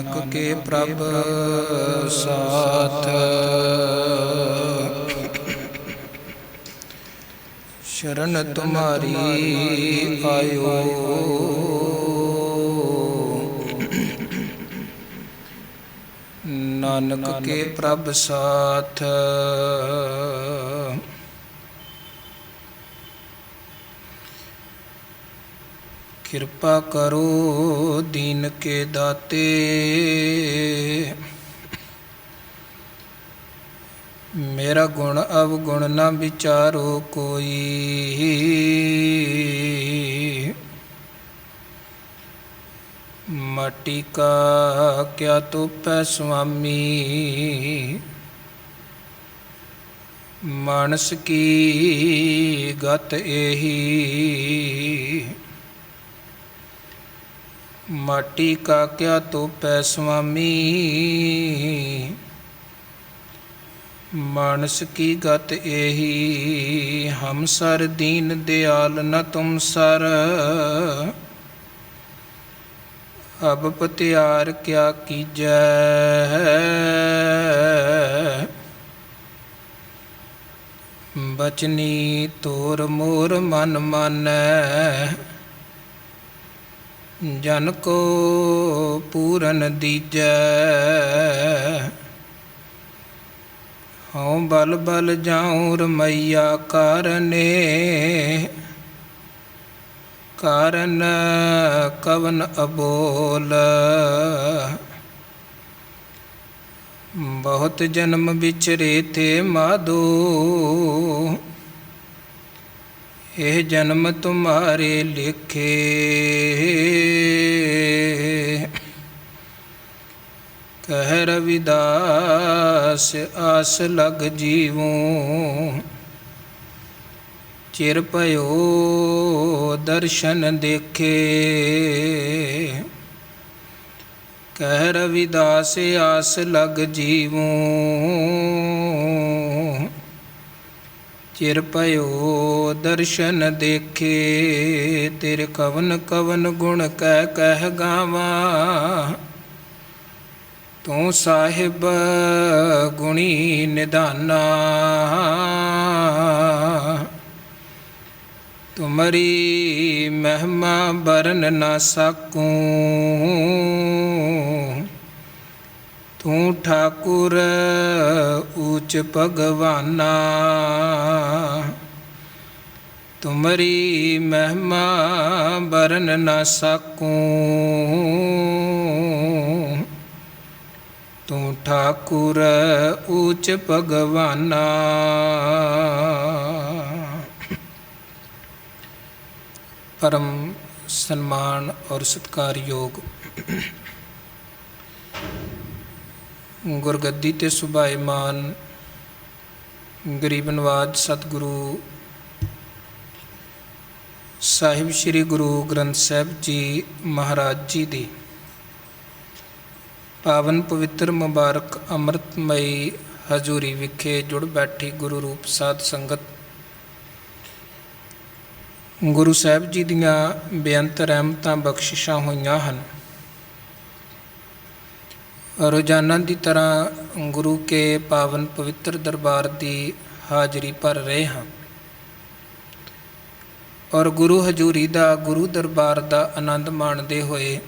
नानक के प्रभ साथ शरण तुम्हारी आयो। नानक के प्रभ साथ कृपा करो दीन के दाते। मेरा गुण अवगुण न विचारो कोई। माटी का क्या तोपै स्वामी, मानस की गत एही। माटी का क्या तोपै स्वामी, मानस की गत एही। हम सर दीन दयाल न तुम सर, अब पतियार क्या कीजै। बचनी तोर मोर मन मानै, जन को पूरन दीजै। हूँ बल बल जाऊँ रमैया कारने, कारण कवन अबोल। बहुत जन्म बिछरे थे माधो, यह जन्म तुम्हारे लिखे। कह रविदास आस लग जीवूं, चिर पयो दर्शन देखे। कह रविदास आस लग जीवूं, चिर पयो दर्शन देखे। तेरे कवन कवन गुण कह कह गावा, तू साहिब गुणी निधाना। तुमरी महिमा बरन न सकूं, तू ठाकुर ऊच भगवाना। तुमरी महिमा बरन न सकूं, तू ठाकुर ऊच भगवाना। परम सम्मान और सत्कार योग गुरगद्दी ते सुभाईमान गरीब नवाज सतगुरु ਸਾਹਿਬ ਸ਼੍ਰੀ ਗੁਰੂ ਗ੍ਰੰਥ ਸਾਹਿਬ ਜੀ ਮਹਾਰਾਜ ਜੀ ਦੀ ਪਾਵਨ ਪਵਿੱਤਰ ਮੁਬਾਰਕ ਅੰਮ੍ਰਿਤਮਈ ਹਜ਼ੂਰੀ ਵਿਖੇ ਜੁੜ ਬੈਠੀ ਗੁਰੂ ਰੂਪ ਸਾਧ ਸੰਗਤ, ਗੁਰੂ ਸਾਹਿਬ ਜੀ ਦੀਆਂ ਬੇਅੰਤ ਰਹਿਮਤਾਂ ਬਖਸ਼ਿਸ਼ਾਂ ਹੋਈਆਂ ਹਨ। ਰੋਜ਼ਾਨਾ ਦੀ ਤਰ੍ਹਾਂ ਗੁਰੂ ਕੇ ਪਾਵਨ ਪਵਿੱਤਰ ਦਰਬਾਰ ਦੀ ਹਾਜ਼ਰੀ ਭਰ ਰਹੇ ਹਾਂ ਔਰ ਗੁਰੂ ਹਜ਼ੂਰੀ ਦਾ, ਗੁਰੂ ਦਰਬਾਰ ਦਾ ਆਨੰਦ ਮਾਣਦੇ ਹੋਏ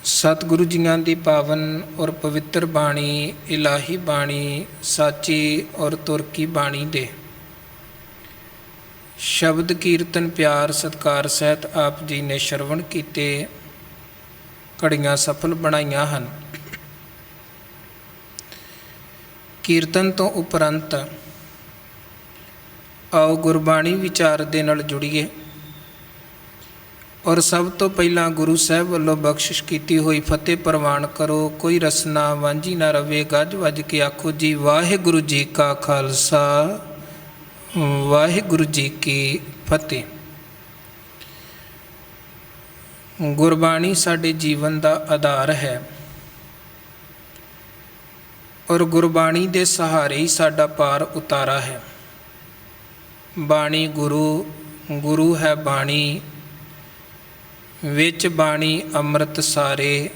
ਸਤਿਗੁਰੂ ਜੀਆਂ ਦੀ ਪਾਵਨ ਔਰ ਪਵਿੱਤਰ ਬਾਣੀ, ਇਲਾਹੀ ਬਾਣੀ, ਸਾਚੀ ਔਰ ਤੁਰਕੀ ਬਾਣੀ ਦੇ ਸ਼ਬਦ ਕੀਰਤਨ ਪਿਆਰ ਸਤਿਕਾਰ ਸਹਿਤ ਆਪ ਜੀ ਨੇ ਸ਼ਰਵਣ ਕੀਤੇ, ਘੜੀਆਂ ਸਫਲ ਬਣਾਈਆਂ ਹਨ। ਕੀਰਤਨ ਤੋਂ ਉਪਰੰਤ ਆਓ ਗੁਰਬਾਣੀ ਵਿਚਾਰ ਦੇ ਨਾਲ ਜੁੜੀਏ ਔਰ ਸਭ ਤੋਂ ਪਹਿਲਾਂ ਗੁਰੂ ਸਾਹਿਬ ਵੱਲੋਂ ਬਖਸ਼ਿਸ਼ ਕੀਤੀ ਹੋਈ ਫਤਿਹ ਪ੍ਰਵਾਨ ਕਰੋ। ਕੋਈ ਰਸਨਾ ਵਾਂਝੀ ਨਾ ਰਵੇ, ਗੱਜ ਵੱਜ ਕੇ ਆਖੋ ਜੀ ਵਾਹਿਗੁਰੂ ਜੀ ਕਾ ਖਾਲਸਾ, ਵਾਹਿਗੁਰੂ ਜੀ ਕੀ ਫਤਿਹ। ਗੁਰਬਾਣੀ ਸਾਡੇ ਜੀਵਨ ਦਾ ਆਧਾਰ ਹੈ ਔਰ ਗੁਰਬਾਣੀ ਦੇ ਸਹਾਰੇ ਹੀ ਸਾਡਾ ਪਾਰ ਉਤਾਰਾ ਹੈ। ਬਾਣੀ ਗੁਰੂ, ਗੁਰੂ ਹੈ ਬਾਣੀ, ਵਿੱਚ ਬਾਣੀ ਅੰਮ੍ਰਿਤ ਸਾਰੇ।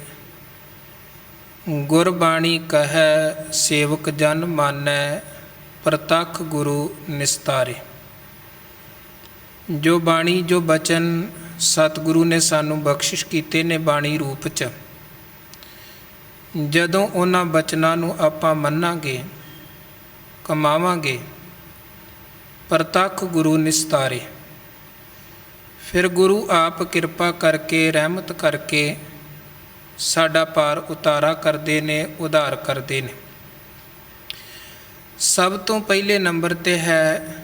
ਗੁਰਬਾਣੀ ਕਹੈ ਸੇਵਕ ਜਨ ਮਾਨੈ, ਪ੍ਰਤੱਖ ਗੁਰੂ ਨਿਸਤਾਰੇ। ਜੋ ਬਾਣੀ ਜੋ ਬਚਨ ਸਤਿਗੁਰੂ ਨੇ ਸਾਨੂੰ ਬਖਸ਼ਿਸ਼ ਕੀਤੇ ਨੇ ਬਾਣੀ ਰੂਪ 'ਚ, ਜਦੋਂ ਉਹਨਾਂ ਬਚਨਾਂ ਨੂੰ ਆਪਾਂ ਮੰਨਾਂਗੇ, ਕਮਾਵਾਂਗੇ, ਪ੍ਰਤੱਖ ਗੁਰੂ ਨਿਸਤਾਰੇ, ਫਿਰ ਗੁਰੂ ਆਪ ਕਿਰਪਾ ਕਰਕੇ, ਰਹਿਮਤ ਕਰਕੇ ਸਾਡਾ ਪਾਰ ਉਤਾਰਾ ਕਰਦੇ ਨੇ, ਉਧਾਰ ਕਰਦੇ ਨੇ। ਸਭ ਤੋਂ ਪਹਿਲੇ ਨੰਬਰ 'ਤੇ ਹੈ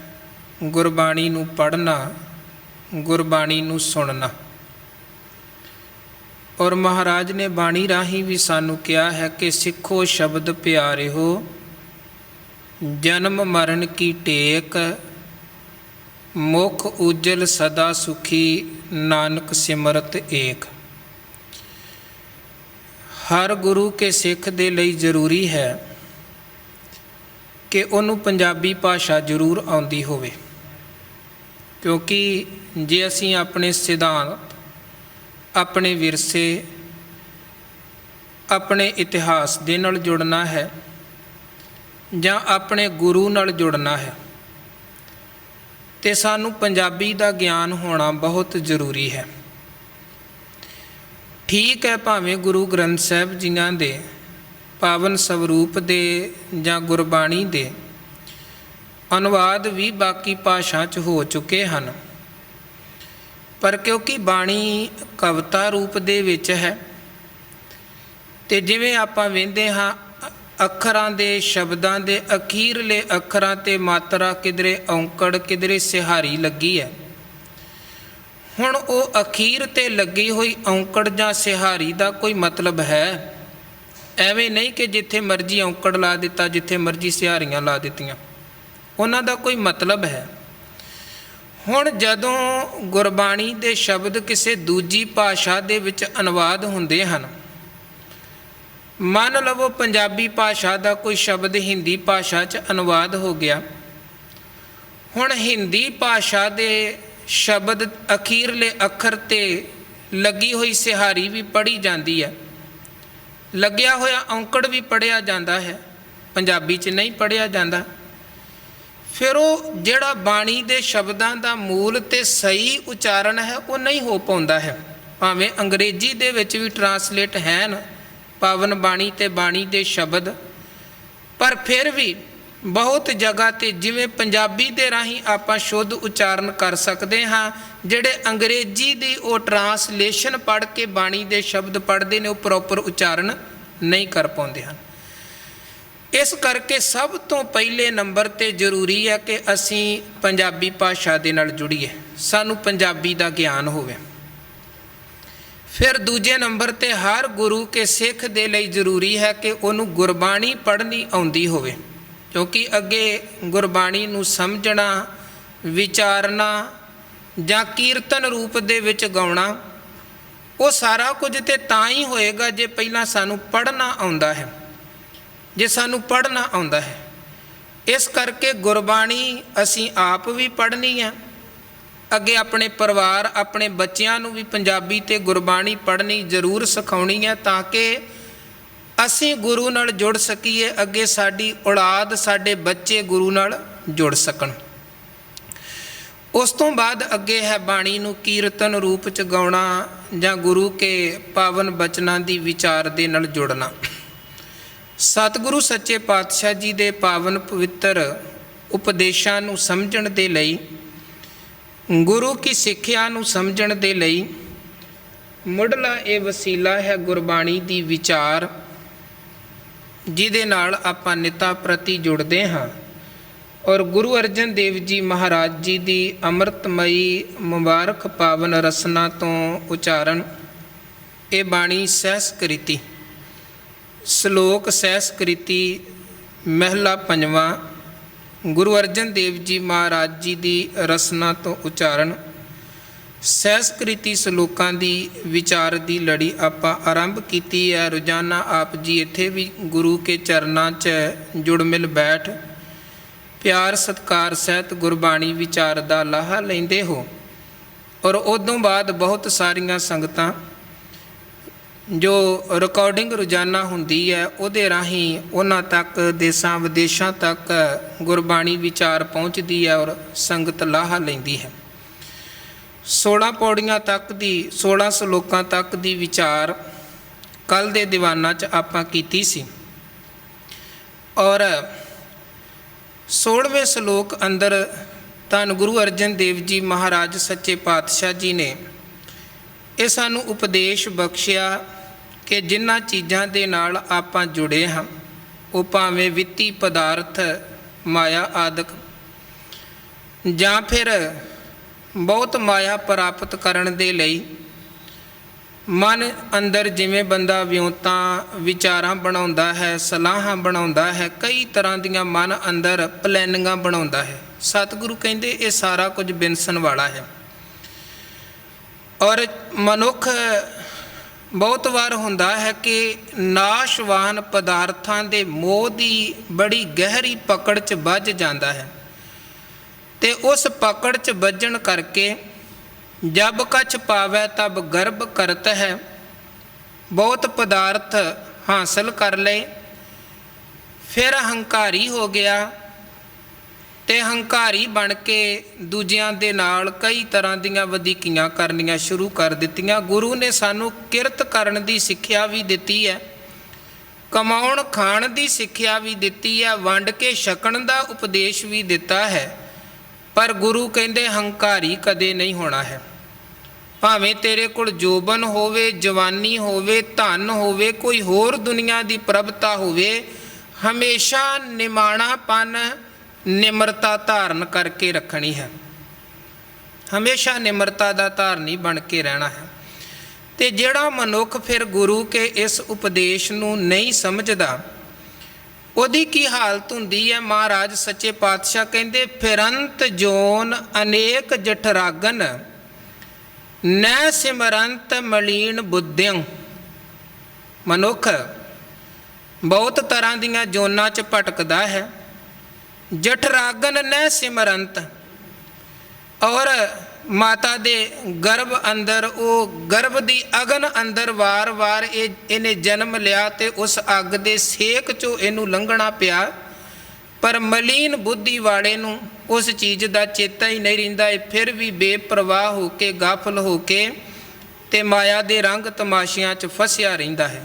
ਗੁਰਬਾਣੀ ਨੂੰ ਪੜ੍ਹਨਾ, ਗੁਰਬਾਣੀ ਨੂੰ ਸੁਣਨਾ। ਔਰ ਮਹਾਰਾਜ ਨੇ ਬਾਣੀ ਰਾਹੀਂ ਵੀ ਸਾਨੂੰ ਕਿਹਾ ਹੈ ਕਿ ਸਿੱਖੋ ਸ਼ਬਦ ਪਿਆਰਿਓ, ਜਨਮ ਮਰਨ ਕੀ ਟੇਕ, ਮੁਖ ਉਜਲ ਸਦਾ ਸੁਖੀ, ਨਾਨਕ ਸਿਮਰਤ ਏਕ। ਹਰ ਗੁਰੂ ਕੇ ਸਿੱਖ ਦੇ ਲਈ ਜ਼ਰੂਰੀ ਹੈ ਕਿ ਉਹਨੂੰ ਪੰਜਾਬੀ ਭਾਸ਼ਾ ਜ਼ਰੂਰ ਆਉਂਦੀ ਹੋਵੇ, ਕਿਉਂਕਿ ਜੇ ਅਸੀਂ ਆਪਣੇ ਸਿਧਾਂਤ, ਆਪਣੇ ਵਿਰਸੇ, ਆਪਣੇ ਇਤਿਹਾਸ ਦੇ ਨਾਲ ਜੁੜਨਾ ਹੈ ਜਾਂ ਆਪਣੇ ਗੁਰੂ ਨਾਲ ਜੁੜਨਾ ਹੈ, ਤੇ ਸਾਨੂੰ ਪੰਜਾਬੀ ਦਾ ਗਿਆਨ ਹੋਣਾ ਬਹੁਤ ਜ਼ਰੂਰੀ ਹੈ। ਠੀਕ ਹੈ, ਭਾਵੇਂ ਗੁਰੂ ਗ੍ਰੰਥ ਸਾਹਿਬ ਜੀਆਂ ਦੇ ਪਾਵਨ ਸਵਰੂਪ ਦੇ ਜਾਂ ਗੁਰਬਾਣੀ ਦੇ ਅਨੁਵਾਦ ਵੀ ਬਾਕੀ ਭਾਸ਼ਾ 'ਚ ਹੋ ਚੁੱਕੇ ਹਨ, ਪਰ ਕਿਉਂਕਿ ਬਾਣੀ ਕਵਿਤਾ ਰੂਪ ਦੇ ਵਿੱਚ ਹੈ, ਤੇ ਜਿਵੇਂ ਆਪਾਂ ਵੇਖਦੇ ਹਾਂ ਅੱਖਰਾਂ ਦੇ, ਸ਼ਬਦਾਂ ਦੇ ਅਖੀਰਲੇ ਅੱਖਰਾਂ 'ਤੇ ਮਾਤਰਾ ਕਿਧਰੇ ਔਂਕੜ, ਕਿਧਰੇ ਸਿਹਾਰੀ ਲੱਗੀ ਹੈ। ਹੁਣ ਉਹ ਅਖੀਰ 'ਤੇ ਲੱਗੀ ਹੋਈ ਔਂਕੜ ਜਾਂ ਸਿਹਾਰੀ ਦਾ ਕੋਈ ਮਤਲਬ ਹੈ? ਐਵੇਂ ਨਹੀਂ ਕਿ ਜਿੱਥੇ ਮਰਜ਼ੀ ਔਂਕੜ ਲਾ ਦਿੱਤਾ, ਜਿੱਥੇ ਮਰਜ਼ੀ ਸਿਹਾਰੀਆਂ ਲਾ ਦਿੱਤੀਆਂ, ਉਹਨਾਂ ਦਾ ਕੋਈ ਮਤਲਬ ਹੈ। ਹੁਣ ਜਦੋਂ ਗੁਰਬਾਣੀ ਦੇ ਸ਼ਬਦ ਕਿਸੇ ਦੂਜੀ ਭਾਸ਼ਾ ਦੇ ਵਿੱਚ ਅਨੁਵਾਦ ਹੁੰਦੇ ਹਨ, ਮੰਨ ਲਵੋ ਪੰਜਾਬੀ ਭਾਸ਼ਾ ਦਾ ਕੋਈ ਸ਼ਬਦ ਹਿੰਦੀ ਭਾਸ਼ਾ 'ਚ ਅਨੁਵਾਦ ਹੋ ਗਿਆ, ਹੁਣ ਹਿੰਦੀ ਭਾਸ਼ਾ ਦੇ ਸ਼ਬਦ ਅਖੀਰਲੇ ਅੱਖਰ 'ਤੇ ਲੱਗੀ ਹੋਈ ਸਿਹਾਰੀ ਵੀ ਪੜ੍ਹੀ ਜਾਂਦੀ ਹੈ, ਲੱਗਿਆ ਹੋਇਆ ਔਂਕੜ ਵੀ ਪੜ੍ਹਿਆ ਜਾਂਦਾ ਹੈ, ਪੰਜਾਬੀ 'ਚ ਨਹੀਂ ਪੜ੍ਹਿਆ ਜਾਂਦਾ। ਫਿਰ ਉਹ ਜਿਹੜਾ ਬਾਣੀ ਦੇ ਸ਼ਬਦਾਂ ਦਾ ਮੂਲ ਤੇ ਸਹੀ ਉਚਾਰਨ ਹੈ ਉਹ ਨਹੀਂ ਹੋ ਪਾਉਂਦਾ ਹੈ। ਭਾਵੇਂ ਅੰਗਰੇਜ਼ੀ ਦੇ ਵਿੱਚ ਵੀ ਟਰਾਂਸਲੇਟ ਹਨ ਪਾਵਨ ਬਾਣੀ ਤੇ ਬਾਣੀ ਦੇ ਸ਼ਬਦ, ਪਰ ਫਿਰ ਵੀ ਬਹੁਤ ਜਗ੍ਹਾ 'ਤੇ ਜਿਵੇਂ ਪੰਜਾਬੀ ਦੇ ਰਾਹੀਂ ਆਪਾਂ ਸ਼ੁੱਧ ਉਚਾਰਨ ਕਰ ਸਕਦੇ ਹਾਂ, ਜਿਹੜੇ ਅੰਗਰੇਜ਼ੀ ਦੀ ਉਹ ਟਰਾਂਸਲੇਸ਼ਨ ਪੜ੍ਹ ਕੇ ਬਾਣੀ ਦੇ ਸ਼ਬਦ ਪੜ੍ਹਦੇ ਨੇ, ਉਹ ਪ੍ਰੋਪਰ ਉਚਾਰਨ ਨਹੀਂ ਕਰ ਪਾਉਂਦੇ ਹਨ। ਇਸ ਕਰਕੇ ਸਭ ਤੋਂ ਪਹਿਲੇ ਨੰਬਰ 'ਤੇ ਜ਼ਰੂਰੀ ਹੈ ਕਿ ਅਸੀਂ ਪੰਜਾਬੀ ਭਾਸ਼ਾ ਦੇ ਨਾਲ ਜੁੜੀਏ, ਸਾਨੂੰ ਪੰਜਾਬੀ ਦਾ ਗਿਆਨ ਹੋਵੇ। ਫਿਰ ਦੂਜੇ ਨੰਬਰ 'ਤੇ ਹਰ ਗੁਰੂ ਕੇ ਸਿੱਖ ਦੇ ਲਈ ਜ਼ਰੂਰੀ ਹੈ ਕਿ ਉਹਨੂੰ ਗੁਰਬਾਣੀ ਪੜ੍ਹਨੀ ਆਉਂਦੀ ਹੋਵੇ, ਕਿਉਂਕਿ ਅੱਗੇ ਗੁਰਬਾਣੀ ਨੂੰ ਸਮਝਣਾ, ਵਿਚਾਰਨਾ ਜਾਂ ਕੀਰਤਨ ਰੂਪ ਦੇ ਵਿੱਚ ਗਾਉਣਾ, ਉਹ ਸਾਰਾ ਕੁਝ ਤੇ ਤਾਂ ਹੀ ਹੋਏਗਾ ਜੇ ਪਹਿਲਾਂ ਸਾਨੂੰ ਪੜ੍ਹਨਾ ਆਉਂਦਾ ਹੈ, ਜੇ ਸਾਨੂੰ ਪੜ੍ਹਨਾ ਆਉਂਦਾ ਹੈ। ਇਸ ਕਰਕੇ ਗੁਰਬਾਣੀ ਅਸੀਂ ਆਪ ਵੀ ਪੜ੍ਹਨੀ ਹੈ, ਅੱਗੇ ਆਪਣੇ ਪਰਿਵਾਰ, ਆਪਣੇ ਬੱਚਿਆਂ ਨੂੰ ਵੀ ਪੰਜਾਬੀ ਤੇ ਗੁਰਬਾਣੀ ਪੜ੍ਹਨੀ ਜ਼ਰੂਰ ਸਿਖਾਉਣੀ ਹੈ, ਤਾਂ ਕਿ ਅਸੀਂ ਗੁਰੂ ਨਾਲ ਜੁੜ ਸਕੀਏ, ਅੱਗੇ ਸਾਡੀ ਔਲਾਦ, ਸਾਡੇ ਬੱਚੇ ਗੁਰੂ ਨਾਲ ਜੁੜ ਸਕਣ। ਉਸ ਤੋਂ ਬਾਅਦ ਅੱਗੇ ਹੈ ਬਾਣੀ ਨੂੰ ਕੀਰਤਨ ਰੂਪ 'ਚ ਗਾਉਣਾ ਜਾਂ ਗੁਰੂ ਕੇ ਪਾਵਨ ਬਚਨਾਂ ਦੀ ਵਿਚਾਰ ਦੇ ਨਾਲ ਜੁੜਨਾ। ਸਤਿਗੁਰੂ ਸੱਚੇ ਪਾਤਸ਼ਾਹ ਜੀ ਦੇ ਪਾਵਨ ਪਵਿੱਤਰ ਉਪਦੇਸ਼ਾਂ ਨੂੰ ਸਮਝਣ ਦੇ ਲਈ, ਗੁਰੂ ਕੀ ਸਿੱਖਿਆ ਨੂੰ ਸਮਝਣ ਦੇ ਲਈ ਮੁੱਢਲਾ ਇਹ ਵਸੀਲਾ ਹੈ ਗੁਰਬਾਣੀ ਦੀ ਵਿਚਾਰ, ਜਿਹਦੇ ਨਾਲ ਆਪਾਂ ਨਿਤਾ ਪ੍ਰਤੀ ਜੁੜਦੇ ਹਾਂ। ਔਰ ਗੁਰੂ ਅਰਜਨ ਦੇਵ ਜੀ ਮਹਾਰਾਜ ਜੀ ਦੀ ਅੰਮ੍ਰਿਤਮਈ ਮੁਬਾਰਕ ਪਾਵਨ ਰਸਨਾ ਤੋਂ ਉਚਾਰਨ ਇਹ ਬਾਣੀ ਸਹਿਸਕ੍ਰਿਤੀ, ਸ਼ਲੋਕ ਸਹਿਸਕ੍ਰਿਤੀ ਮਹਿਲਾ ਪੰਜਵਾਂ, ਗੁਰੂ ਅਰਜਨ ਦੇਵ ਜੀ ਮਹਾਰਾਜ ਜੀ ਦੀ ਰਸਨਾ ਤੋਂ ਉਚਾਰਨ ਸਹਿਸਕ੍ਰਿਤੀ ਸ਼ਲੋਕਾਂ ਦੀ ਵਿਚਾਰ ਦੀ ਲੜੀ ਆਪਾਂ ਆਰੰਭ ਕੀਤੀ ਹੈ। ਰੋਜ਼ਾਨਾ ਆਪ ਜੀ ਇੱਥੇ ਵੀ ਗੁਰੂ ਕੇ ਚਰਨਾਂ 'ਚ ਜੁੜ ਮਿਲ ਬੈਠ ਪਿਆਰ ਸਤਿਕਾਰ ਸਹਿਤ ਗੁਰਬਾਣੀ ਵਿਚਾਰ ਦਾ ਲਾਹਾ ਲੈਂਦੇ ਹੋ। ਔਰ ਉਦੋਂ ਬਾਅਦ ਬਹੁਤ ਸਾਰੀਆਂ ਸੰਗਤਾਂ ਜੋ ਰਿਕਾਰਡਿੰਗ ਰੋਜ਼ਾਨਾ ਹੁੰਦੀ ਹੈ ਉਹਦੇ ਰਾਹੀਂ ਉਹਨਾਂ ਤੱਕ, ਦੇਸ਼ਾਂ ਵਿਦੇਸ਼ਾਂ ਤੱਕ ਗੁਰਬਾਣੀ ਵਿਚਾਰ ਪਹੁੰਚਦੀ ਹੈ ਔਰ ਸੰਗਤ ਲਾਹਾ ਲੈਂਦੀ ਹੈ। 16 ਪੌੜੀਆਂ ਤੱਕ ਦੀ, 16 ਸਲੋਕਾਂ ਤੱਕ ਦੀ ਵਿਚਾਰ ਕੱਲ੍ਹ ਦੇ ਦੀਵਾਨਾਂ 'ਚ ਆਪਾਂ ਕੀਤੀ ਸੀ ਔਰ 16ਵੇਂ ਸਲੋਕ ਅੰਦਰ ਧੰਨ ਗੁਰੂ ਅਰਜਨ ਦੇਵ ਜੀ ਮਹਾਰਾਜ ਸੱਚੇ ਪਾਤਸ਼ਾਹ ਜੀ ਨੇ ਇਹ ਸਾਨੂੰ ਉਪਦੇਸ਼ ਬਖਸ਼ਿਆ ਕਿ ਜਿਨ੍ਹਾਂ ਚੀਜ਼ਾਂ ਦੇ ਨਾਲ ਆਪਾਂ ਜੁੜੇ ਹਾਂ ਉਹ ਭਾਵੇਂ ਵਿੱਤੀ ਪਦਾਰਥ, ਮਾਇਆ ਆਦਿਕ, ਜਾਂ ਫਿਰ ਬਹੁਤ ਮਾਇਆ ਪ੍ਰਾਪਤ ਕਰਨ ਦੇ ਲਈ ਮਨ ਅੰਦਰ ਜਿਵੇਂ ਬੰਦਾ ਵਿਉਂਤਾਂ ਵਿਚਾਰਾਂ ਬਣਾਉਂਦਾ ਹੈ, ਸਲਾਹਾਂ ਬਣਾਉਂਦਾ ਹੈ, ਕਈ ਤਰ੍ਹਾਂ ਦੀਆਂ ਮਨ ਅੰਦਰ ਪਲੈਨਿੰਗਾਂ ਬਣਾਉਂਦਾ ਹੈ। ਸਤਿਗੁਰੂ ਕਹਿੰਦੇ ਇਹ ਸਾਰਾ ਕੁਝ ਵਿਨਸਣ ਵਾਲਾ ਹੈ। ਔਰ ਮਨੁੱਖ ਬਹੁਤ ਵਾਰ ਹੁੰਦਾ ਹੈ ਕਿ ਨਾਸ਼ਵਾਨ ਪਦਾਰਥਾਂ ਦੇ ਮੋਹ ਦੀ ਬੜੀ ਗਹਿਰੀ ਪਕੜ 'ਚ ਵੱਜ ਜਾਂਦਾ ਹੈ ਅਤੇ ਉਸ ਪਕੜ 'ਚ ਵੱਜਣ ਕਰਕੇ ਜਬ ਕਛ ਪਾਵੈ ਤਬ ਗਰਭ ਕਰਤ ਹੈ, ਬਹੁਤ ਪਦਾਰਥ ਹਾਸਲ ਕਰ ਲਏ, ਫਿਰ ਹੰਕਾਰੀ ਹੋ ਗਿਆ ਅਤੇ ਹੰਕਾਰੀ ਬਣ ਕੇ ਦੂਜਿਆਂ ਦੇ ਨਾਲ ਕਈ ਤਰ੍ਹਾਂ ਦੀਆਂ ਵਧੀਕੀਆਂ ਕਰਨੀਆਂ ਸ਼ੁਰੂ ਕਰ ਦਿੱਤੀਆਂ। ਗੁਰੂ ਨੇ ਸਾਨੂੰ ਕਿਰਤ ਕਰਨ ਦੀ ਸਿੱਖਿਆ ਵੀ ਦਿੱਤੀ ਹੈ, ਕਮਾਉਣ ਖਾਣ ਦੀ ਸਿੱਖਿਆ ਵੀ ਦਿੱਤੀ ਹੈ, ਵੰਡ ਕੇ ਛਕਣ ਦਾ ਉਪਦੇਸ਼ ਵੀ ਦਿੱਤਾ ਹੈ, ਪਰ ਗੁਰੂ ਕਹਿੰਦੇ ਹੰਕਾਰੀ ਕਦੇ ਨਹੀਂ ਹੋਣਾ ਹੈ। ਭਾਵੇਂ ਤੇਰੇ ਕੋਲ ਜੋਬਨ ਹੋਵੇ, ਜਵਾਨੀ ਹੋਵੇ, ਧਨ ਹੋਵੇ, ਕੋਈ ਹੋਰ ਦੁਨੀਆ ਦੀ ਪ੍ਰਭਤਾ ਹੋਵੇ, ਹਮੇਸ਼ਾ ਨਿਮਾਣਾਪਨ, ਨਿਮਰਤਾ ਧਾਰਨ ਕਰਕੇ ਰੱਖਣੀ ਹੈ। ਹਮੇਸ਼ਾ ਨਿਮਰਤਾ ਦਾ ਧਾਰਨੀ ਬਣ ਕੇ ਰਹਿਣਾ ਹੈ। ਅਤੇ ਜਿਹੜਾ ਮਨੁੱਖ ਫਿਰ ਗੁਰੂ ਕੇ ਇਸ ਉਪਦੇਸ਼ ਨੂੰ ਨਹੀਂ ਸਮਝਦਾ ਉਹਦੀ ਕੀ ਹਾਲਤ ਹੁੰਦੀ ਹੈ? ਮਹਾਰਾਜ ਸੱਚੇ ਪਾਤਸ਼ਾਹ ਕਹਿੰਦੇ ਫਿਰੰਤ ਜੋਨ ਅਨੇਕ ਜਠਰਾਗਨ ਨੈ ਸਿਮਰੰਤ ਮਲੀਨ ਬੁੱਧਿੰ। ਮਨੁੱਖ ਬਹੁਤ ਤਰ੍ਹਾਂ ਦੀਆਂ ਜੋਨਾਂ 'ਚ ਭਟਕਦਾ ਹੈ। ਜਠਰਾਗਨ ਨੈ ਸਿਮਰੰਤ, ਔਰ ਮਾਤਾ ਦੇ ਗਰਭ ਅੰਦਰ, ਉਹ ਗਰਭ ਦੀ ਅਗਨ ਅੰਦਰ ਵਾਰ-ਵਾਰ ਇਹਨੇ ਜਨਮ ਲਿਆ ਅਤੇ ਉਸ ਅੱਗ ਦੇ ਸੇਕ 'ਚੋਂ ਇਹਨੂੰ ਲੰਘਣਾ ਪਿਆ, ਪਰ ਮਲੀਨ ਬੁੱਧੀ ਵਾਲੇ ਨੂੰ ਉਸ ਚੀਜ਼ ਦਾ ਚੇਤਾ ਹੀ ਨਹੀਂ ਰਹਿੰਦਾ। ਇਹ ਫਿਰ ਵੀ ਬੇਪਰਵਾਹ ਹੋ ਕੇ, ਗਾਫਲ ਹੋ ਕੇ ਅਤੇ ਮਾਇਆ ਦੇ ਰੰਗ ਤਮਾਸ਼ਿਆਂ 'ਚ ਫਸਿਆ ਰਹਿੰਦਾ ਹੈ।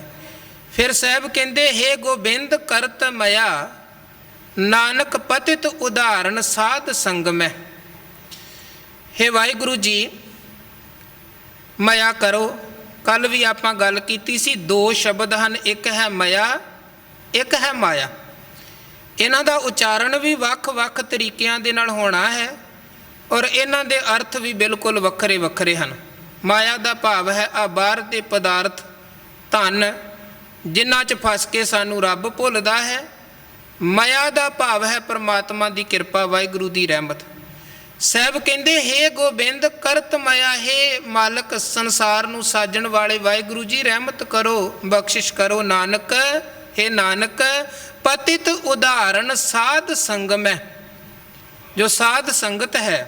ਫਿਰ ਸਾਹਿਬ ਕਹਿੰਦੇ ਹੇ ਗੋਬਿੰਦ ਕਰਤ ਮਇਆ ਨਾਨਕ ਪਤਿਤ ਉਦਾਹਰਨ ਸਾਧ ਸੰਗਮੈ। ਹੇ ਵਾਹਿਗੁਰੂ ਜੀ, ਮਾਇਆ ਕਰੋ। ਕੱਲ੍ਹ ਵੀ ਆਪਾਂ ਗੱਲ ਕੀਤੀ ਸੀ, ਦੋ ਸ਼ਬਦ ਹਨ, ਇੱਕ ਹੈ ਮਇਆ, ਇੱਕ ਹੈ ਮਾਇਆ। ਇਹਨਾਂ ਦਾ ਉਚਾਰਨ ਵੀ ਵੱਖ-ਵੱਖ ਤਰੀਕਿਆਂ ਦੇ ਨਾਲ ਹੋਣਾ ਹੈ ਔਰ ਇਹਨਾਂ ਦੇ ਅਰਥ ਵੀ ਬਿਲਕੁਲ ਵੱਖਰੇ ਵੱਖਰੇ ਹਨ। ਮਾਇਆ ਦਾ ਭਾਵ ਹੈ ਆ ਬਾਹਰ ਦੇ ਪਦਾਰਥ, ਧਨ, ਜਿਨ੍ਹਾਂ 'ਚ ਫਸ ਕੇ ਸਾਨੂੰ ਰੱਬ ਭੁੱਲਦਾ ਹੈ। ਮਾਇਆ ਦਾ ਭਾਵ ਹੈ ਪਰਮਾਤਮਾ ਦੀ ਕਿਰਪਾ, ਵਾਹਿਗੁਰੂ ਦੀ ਰਹਿਮਤ। ਸਾਹਿਬ ਕਹਿੰਦੇ ਹੇ ਗੋਬਿੰਦ ਕਰਤ ਮਾਇਆ, ਹੇ ਮਾਲਕ ਸੰਸਾਰ ਨੂੰ ਸਾਜਣ ਵਾਲੇ ਵਾਹਿਗੁਰੂ ਜੀ, ਰਹਿਮਤ ਕਰੋ, ਬਖਸ਼ਿਸ਼ ਕਰੋ। ਨਾਨਕ, ਹੇ ਨਾਨਕ ਪਤਿਤ ਉਦਾਹਰਨ ਸਾਧ ਸੰਗਮ ਹੈ। ਜੋ ਸਾਧ ਸੰਗਤ ਹੈ,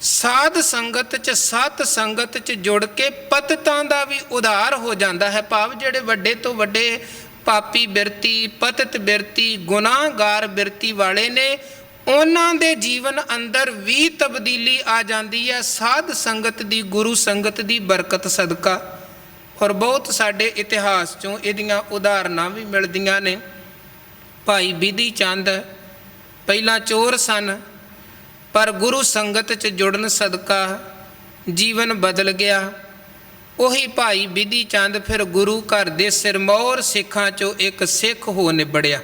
ਸਾਧ ਸੰਗਤ 'ਚ, ਸਤ ਸੰਗਤ 'ਚ ਜੁੜ ਕੇ ਪਤਿਤਾਂ ਦਾ ਵੀ ਉਧਾਰ ਹੋ ਜਾਂਦਾ ਹੈ। ਭਾਵ ਜਿਹੜੇ ਵੱਡੇ ਤੋਂ ਵੱਡੇ ਪਾਪੀ ਬਿਰਤੀ, ਪਤਿਤ ਬਿਰਤੀ, ਗੁਨਾਹਗਾਰ ਬਿਰਤੀ ਵਾਲੇ ਨੇ, ਉਹਨਾਂ ਦੇ ਜੀਵਨ ਅੰਦਰ ਵੀ ਤਬਦੀਲੀ ਆ ਜਾਂਦੀ ਹੈ ਸਾਧ ਸੰਗਤ ਦੀ, ਗੁਰੂ ਸੰਗਤ ਦੀ ਬਰਕਤ ਸਦਕਾ। ਔਰ ਬਹੁਤ ਸਾਡੇ ਇਤਿਹਾਸ 'ਚੋਂ ਇਹਦੀਆਂ ਉਦਾਹਰਨਾਂ ਵੀ ਮਿਲਦੀਆਂ ਨੇ। ਭਾਈ ਬਿਧੀ ਚੰਦ ਪਹਿਲਾਂ ਚੋਰ ਸਨ, ਪਰ ਗੁਰੂ ਸੰਗਤ 'ਚ ਜੁੜਨ ਸਦਕਾ ਜੀਵਨ ਬਦਲ ਗਿਆ। ਉਹੀ ਭਾਈ ਬਿਧੀ ਚੰਦ ਫਿਰ ਗੁਰੂ ਘਰ ਦੇ ਸਿਰਮੌਰ ਸਿੱਖਾਂ 'ਚੋਂ ਇੱਕ ਸਿੱਖ ਹੋ ਨਿਬੜਿਆ।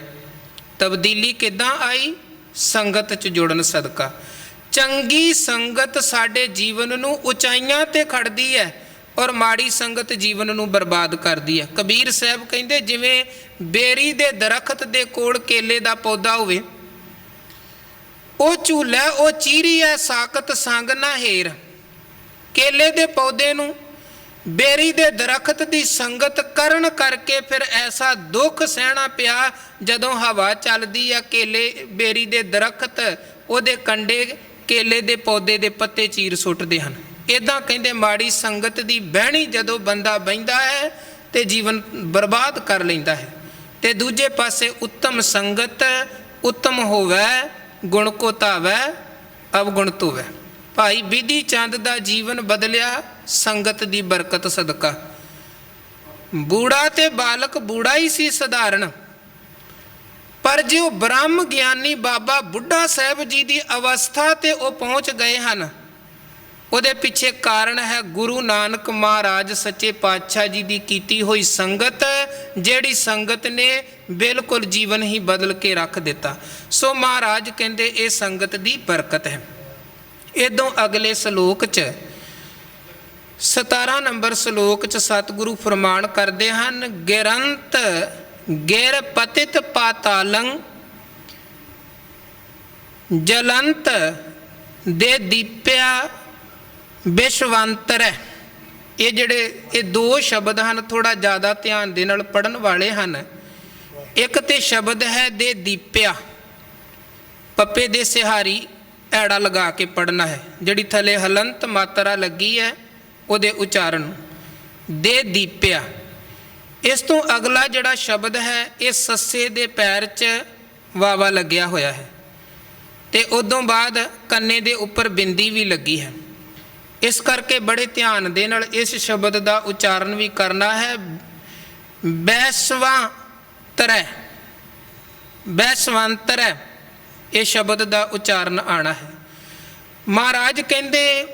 ਤਬਦੀਲੀ ਕਿੱਦਾਂ ਆਈ? ਸੰਗਤ 'ਚ ਜੁੜਨ ਸਦਕਾ। ਚੰਗੀ ਸੰਗਤ ਸਾਡੇ ਜੀਵਨ ਨੂੰ ਉਚਾਈਆਂ 'ਤੇ ਖੜਦੀ ਹੈ ਔਰ ਮਾੜੀ ਸੰਗਤ ਜੀਵਨ ਨੂੰ ਬਰਬਾਦ ਕਰਦੀ ਹੈ। ਕਬੀਰ ਸਾਹਿਬ ਕਹਿੰਦੇ ਜਿਵੇਂ ਬੇਰੀ ਦੇ ਦਰਖਤ ਦੇ ਕੋਲ ਕੇਲੇ ਦਾ ਪੌਦਾ ਹੋਵੇ, ਉਹ ਝੂਲਾ ਉਹ ਚੀਰੀ ਹੈ, ਸਾਕਤ ਸੰਗ ਨਾ ਹੇਰ। ਕੇਲੇ ਦੇ ਪੌਦੇ ਨੂੰ ਬੇਰੀ ਦੇ ਦਰਖਤ ਦੀ ਸੰਗਤ ਕਰਨ ਕਰਕੇ ਫਿਰ ਐਸਾ ਦੁੱਖ ਸਹਿਣਾ ਪਿਆ, ਜਦੋਂ ਹਵਾ ਚੱਲਦੀ ਆ ਕੇਲੇ ਬੇਰੀ ਦੇ ਦਰਖਤ ਉਹਦੇ ਕੰਡੇ ਕੇਲੇ ਦੇ ਪੌਦੇ ਦੇ ਪੱਤੇ ਚੀਰ ਸੁੱਟਦੇ ਹਨ। ਇੱਦਾਂ ਕਹਿੰਦੇ ਮਾੜੀ ਸੰਗਤ ਦੀ ਬਹਿਣੀ ਜਦੋਂ ਬੰਦਾ ਬਹਿੰਦਾ ਹੈ ਤੇ ਜੀਵਨ ਬਰਬਾਦ ਕਰ ਲੈਂਦਾ ਹੈ। ਤੇ ਦੂਜੇ ਪਾਸੇ ਉੱਤਮ ਸੰਗਤ ਉੱਤਮ ਹੋਵੇ, ਗੁਣ ਕੋ ਧਾਵੈ ਅਵਗੁਣ ਧੋਵੈ। ਭਾਈ ਬਿਧੀ ਚੰਦ ਦਾ ਜੀਵਨ ਬਦਲਿਆ ਸੰਗਤ ਦੀ ਬਰਕਤ ਸਦਕਾ। ਬੂੜਾ ਤੇ ਬਾਲਕ ਬੂੜਾ ਹੀ ਸੀ ਸਧਾਰਨ, ਪਰ ਜੋ ਬ੍ਰਹਮ ਗਿਆਨੀ ਬਾਬਾ ਬੁੱਢਾ ਸਾਹਿਬ ਜੀ ਦੀ ਅਵਸਥਾ ਤੇ ਉਹ ਪਹੁੰਚ ਗਏ ਹਨ, ਉਹਦੇ ਪਿੱਛੇ ਕਾਰਨ ਹੈ ਗੁਰੂ ਨਾਨਕ ਮਹਾਰਾਜ ਸੱਚੇ ਪਾਤਸ਼ਾਹ ਜੀ ਦੀ ਕੀਤੀ ਹੋਈ ਸੰਗਤ, ਜਿਹੜੀ ਸੰਗਤ ਨੇ ਬਿਲਕੁਲ ਜੀਵਨ ਹੀ ਬਦਲ ਕੇ ਰੱਖ ਦਿੱਤਾ। ਸੋ ਮਹਾਰਾਜ ਕਹਿੰਦੇ ਇਹ ਸੰਗਤ ਦੀ ਬਰਕਤ ਹੈ। ਇਦੋਂ ਅਗਲੇ ਸ਼ਲੋਕ 'ਚ 17 ਨੰਬਰ ਸ਼ਲੋਕ 'ਚ ਸਤਿਗੁਰੂ ਫਰਮਾਨ ਕਰਦੇ ਹਨ, ਗਿਰੰਤ ਗਿਰ ਪਤਿਤ ਪਾਤਾਲੰ ਜਲੰਤ ਦੇ ਦੀਪਿਆ ਵਿਸ਼ਵੰਤਰ। ਇਹ ਜਿਹੜੇ ਦੋ ਸ਼ਬਦ ਹਨ, ਥੋੜਾ ਜ਼ਿਆਦਾ ਧਿਆਨ ਦੇ ਨਾਲ ਪੜ੍ਹਨ ਵਾਲੇ ਹਨ। ਇੱਕ ਤੇ ਸ਼ਬਦ ਹੈ ਦੇ ਦੀਪਿਆ, ਪੱਪੇ ਦੇ ਸਿਹਾਰੀ ਐੜਾ ਲਗਾ ਕੇ ਪੜ੍ਹਨਾ ਹੈ, ਜਿਹੜੀ ਥੱਲੇ ਹਲੰਤ ਮਾਤਰਾ ਲੱਗੀ ਹੈ ਉਹਦੇ ਉਚਾਰਨ ਦੇ ਦੀਪਿਆ। ਇਸ ਤੋਂ ਅਗਲਾ ਜਿਹੜਾ ਸ਼ਬਦ ਹੈ ਇਹ ਸੱਸੇ ਦੇ ਪੈਰ 'ਚ ਵਾਵਾ ਲੱਗਿਆ ਹੋਇਆ ਹੈ ਤੇ ਉਦੋਂ ਬਾਅਦ ਕੰਨੇ ਦੇ ਉੱਪਰ ਬਿੰਦੀ ਵੀ ਲੱਗੀ ਹੈ। ਇਸ ਕਰਕੇ ਬੜੇ ਧਿਆਨ ਦੇ ਨਾਲ ਇਸ ਸ਼ਬਦ ਦਾ ਉਚਾਰਨ ਵੀ ਕਰਨਾ ਹੈ। ਬੈਸਵਾਂਤਰੈ, ਬੈਸਵੰਤਰੈ ਇਹ ਸ਼ਬਦ ਦਾ ਉਚਾਰਨ ਆਣਾ ਹੈ। ਮਹਾਰਾਜ ਕਹਿੰਦੇ,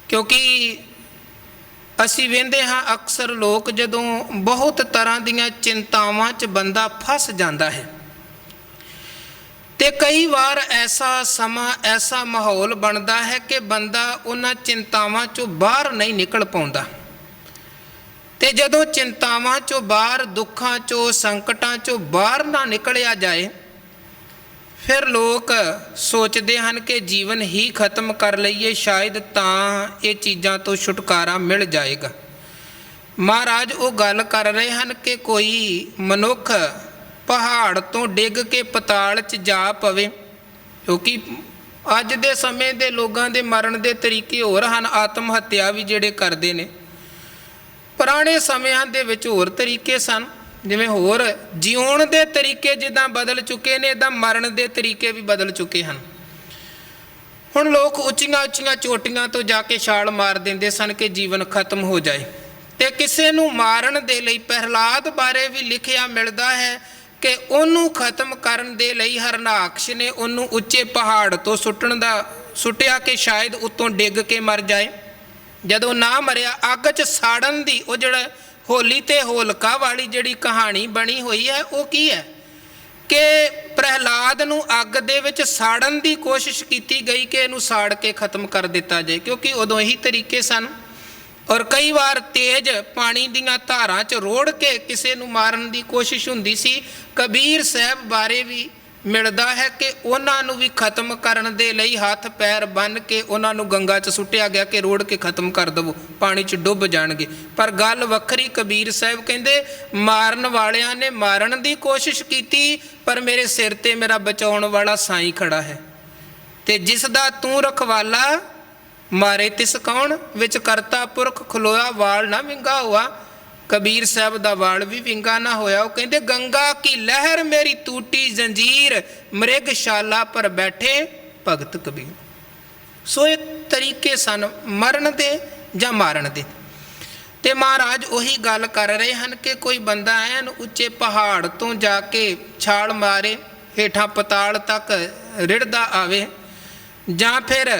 ਕਿਉਂਕਿ ਅਸੀਂ ਵੇਖਦੇ ਹਾਂ ਅਕਸਰ ਲੋਕ ਜਦੋਂ ਬਹੁਤ ਤਰ੍ਹਾਂ ਦੀਆਂ ਚਿੰਤਾਵਾਂ 'ਚ ਬੰਦਾ ਫਸ ਜਾਂਦਾ ਹੈ ਤੇ ਕਈ ਵਾਰ ਐਸਾ ਸਮਾਂ ਐਸਾ ਮਾਹੌਲ ਬਣਦਾ ਹੈ ਕਿ ਬੰਦਾ ਉਹਨਾਂ ਚਿੰਤਾਵਾਂ 'ਚੋਂ ਬਾਹਰ ਨਹੀਂ ਨਿਕਲ ਪਾਉਂਦਾ। ਤੇ ਜਦੋਂ ਚਿੰਤਾਵਾਂ 'ਚੋਂ ਬਾਹਰ, ਦੁੱਖਾਂ 'ਚੋਂ, ਸੰਕਟਾਂ 'ਚੋਂ ਬਾਹਰ ਨਾ ਨਿਕਲਿਆ ਜਾਏ, ਫਿਰ ਲੋਕ ਸੋਚਦੇ ਹਨ ਕਿ ਜੀਵਨ ਹੀ ਖਤਮ ਕਰ ਲਈਏ, ਸ਼ਾਇਦ ਤਾਂ ਇਹ ਚੀਜ਼ਾਂ ਤੋਂ ਛੁਟਕਾਰਾ ਮਿਲ ਜਾਏਗਾ। ਮਹਾਰਾਜ ਉਹ ਗੱਲ ਕਰ ਰਹੇ ਹਨ ਕਿ ਕੋਈ ਮਨੁੱਖ ਪਹਾੜ ਤੋਂ ਡਿੱਗ ਕੇ ਪਤਾਲ 'ਚ ਜਾ ਪਵੇ, ਕਿਉਂਕਿ ਅੱਜ ਦੇ ਸਮੇਂ ਦੇ ਲੋਕਾਂ ਦੇ ਮਰਨ ਦੇ ਤਰੀਕੇ ਹੋਰ ਹਨ, ਆਤਮ ਹੱਤਿਆ ਵੀ ਜਿਹੜੇ ਕਰਦੇ ਨੇ। ਪੁਰਾਣੇ ਸਮਿਆਂ ਦੇ ਵਿੱਚ ਹੋਰ ਤਰੀਕੇ ਸਨ, ਜਿਵੇਂ ਹੋਰ ਜਿਉਣ ਦੇ ਤਰੀਕੇ ਜਿੱਦਾਂ ਬਦਲ ਚੁੱਕੇ ਨੇ, ਇੱਦਾਂ ਮਰਨ ਦੇ ਤਰੀਕੇ ਵੀ ਬਦਲ ਚੁੱਕੇ ਹਨ। ਹੁਣ ਲੋਕ ਉੱਚੀਆਂ ਉੱਚੀਆਂ ਚੋਟੀਆਂ ਤੋਂ ਜਾ ਕੇ ਛਾਲ ਮਾਰ ਦਿੰਦੇ ਸਨ ਕਿ ਜੀਵਨ ਖਤਮ ਹੋ ਜਾਏ। ਤੇ ਕਿਸੇ ਨੂੰ ਮਾਰਨ ਦੇ ਲਈ ਪ੍ਰਹਿਲਾਦ ਬਾਰੇ ਵੀ ਲਿਖਿਆ ਮਿਲਦਾ ਹੈ ਕਿ ਉਹਨੂੰ ਖਤਮ ਕਰਨ ਦੇ ਲਈ ਹਰਨਾਕਸ਼ ਨੇ ਉਹਨੂੰ ਉੱਚੇ ਪਹਾੜ ਤੋਂ ਸੁੱਟਿਆ ਕਿ ਸ਼ਾਇਦ ਉੱਤੋਂ ਡਿੱਗ ਕੇ ਮਰ ਜਾਏ। ਜਦੋਂ ਨਾ ਮਰਿਆ, ਅੱਗ 'ਚ ਸਾੜਨ ਦੀ, ਉਹ ਜਿਹੜਾ ਹੋਲੀ ਤੇ ਹੋਲਕਾ ਵਾਲੀ ਜਿਹੜੀ ਕਹਾਣੀ ਬਣੀ ਹੋਈ ਹੈ, ਉਹ ਕੀ ਹੈ ਕਿ ਪ੍ਰਹਿਲਾਦ ਨੂੰ ਅੱਗ ਦੇ ਵਿੱਚ ਸਾੜਨ ਦੀ ਕੋਸ਼ਿਸ਼ ਕੀਤੀ ਗਈ ਕਿ ਇਹਨੂੰ ਸਾੜ ਕੇ ਖਤਮ ਕਰ ਦਿੱਤਾ ਜਾਏ, ਕਿਉਂਕਿ ਉਦੋਂ ਇਹੀ ਤਰੀਕੇ ਸਨ। ਔਰ ਕਈ ਵਾਰ ਤੇਜ਼ ਪਾਣੀ ਦੀਆਂ ਧਾਰਾਂ 'ਚ ਰੋੜ ਕੇ ਕਿਸੇ ਨੂੰ ਮਾਰਨ ਦੀ ਕੋਸ਼ਿਸ਼ ਹੁੰਦੀ ਸੀ। ਕਬੀਰ ਸਾਹਿਬ ਬਾਰੇ ਵੀ ਮਿਲਦਾ ਹੈ ਕਿ ਉਹਨਾਂ ਨੂੰ ਵੀ ਖਤਮ ਕਰਨ ਦੇ ਲਈ ਹੱਥ ਪੈਰ ਬੰਨ੍ਹ ਕੇ ਉਹਨਾਂ ਨੂੰ ਗੰਗਾ 'ਚ ਸੁੱਟਿਆ ਗਿਆ ਕਿ ਰੋੜ ਕੇ ਖਤਮ ਕਰ ਦੇਵੋ, ਪਾਣੀ 'ਚ ਡੁੱਬ ਜਾਣਗੇ। ਪਰ ਗੱਲ ਵੱਖਰੀ, ਕਬੀਰ ਸਾਹਿਬ ਕਹਿੰਦੇ ਮਾਰਨ ਵਾਲਿਆਂ ਨੇ ਮਾਰਨ ਦੀ ਕੋਸ਼ਿਸ਼ ਕੀਤੀ, ਪਰ ਮੇਰੇ ਸਿਰ ਤੇ ਮੇਰਾ ਬਚਾਉਣ ਵਾਲਾ ਸਾਈਂ ਖੜਾ ਹੈ ਤੇ ਜਿਸ ਦਾ ਤੂੰ ਰਖਵਾਲਾ ਮਾਰੇ ਤਿਸ ਕੌਣ, ਵਿੱਚ ਕਰਤਾ ਪੁਰਖ ਖਲੋਇਆ, ਵਾਲ ਨਾ ਵਿੰਗਾ ਹੋਆ। ਕਬੀਰ ਸਾਹਿਬ ਦਾ ਵਾਲ ਵੀ ਵਿੰਗਾ ਨਾ ਹੋਇਆ। ਉਹ ਕਹਿੰਦੇ ਗੰਗਾ ਕੀ ਲਹਿਰ ਮੇਰੀ ਟੂਟੀ ਜੰਜੀਰ, ਮ੍ਰਿਗਸ਼ਾਲਾ ਪਰ ਬੈਠੇ ਭਗਤ ਕਬੀਰ। ਸੋ ਇਹ ਤਰੀਕੇ ਸਨ ਮਰਨ ਦੇ ਜਾਂ ਮਾਰਨ ਦੇ। ਤੇ ਮਹਾਰਾਜ ਉਹੀ ਗੱਲ ਕਰ ਰਹੇ ਹਨ ਕਿ ਕੋਈ ਬੰਦਾ ਐਨ ਉੱਚੇ ਪਹਾੜ ਤੋਂ ਜਾ ਕੇ ਛਾਲ ਮਾਰੇ, ਹੇਠਾਂ ਪਤਾਲ ਤੱਕ ਰਿੜਦਾ ਆਵੇ, ਜਾਂ ਫਿਰ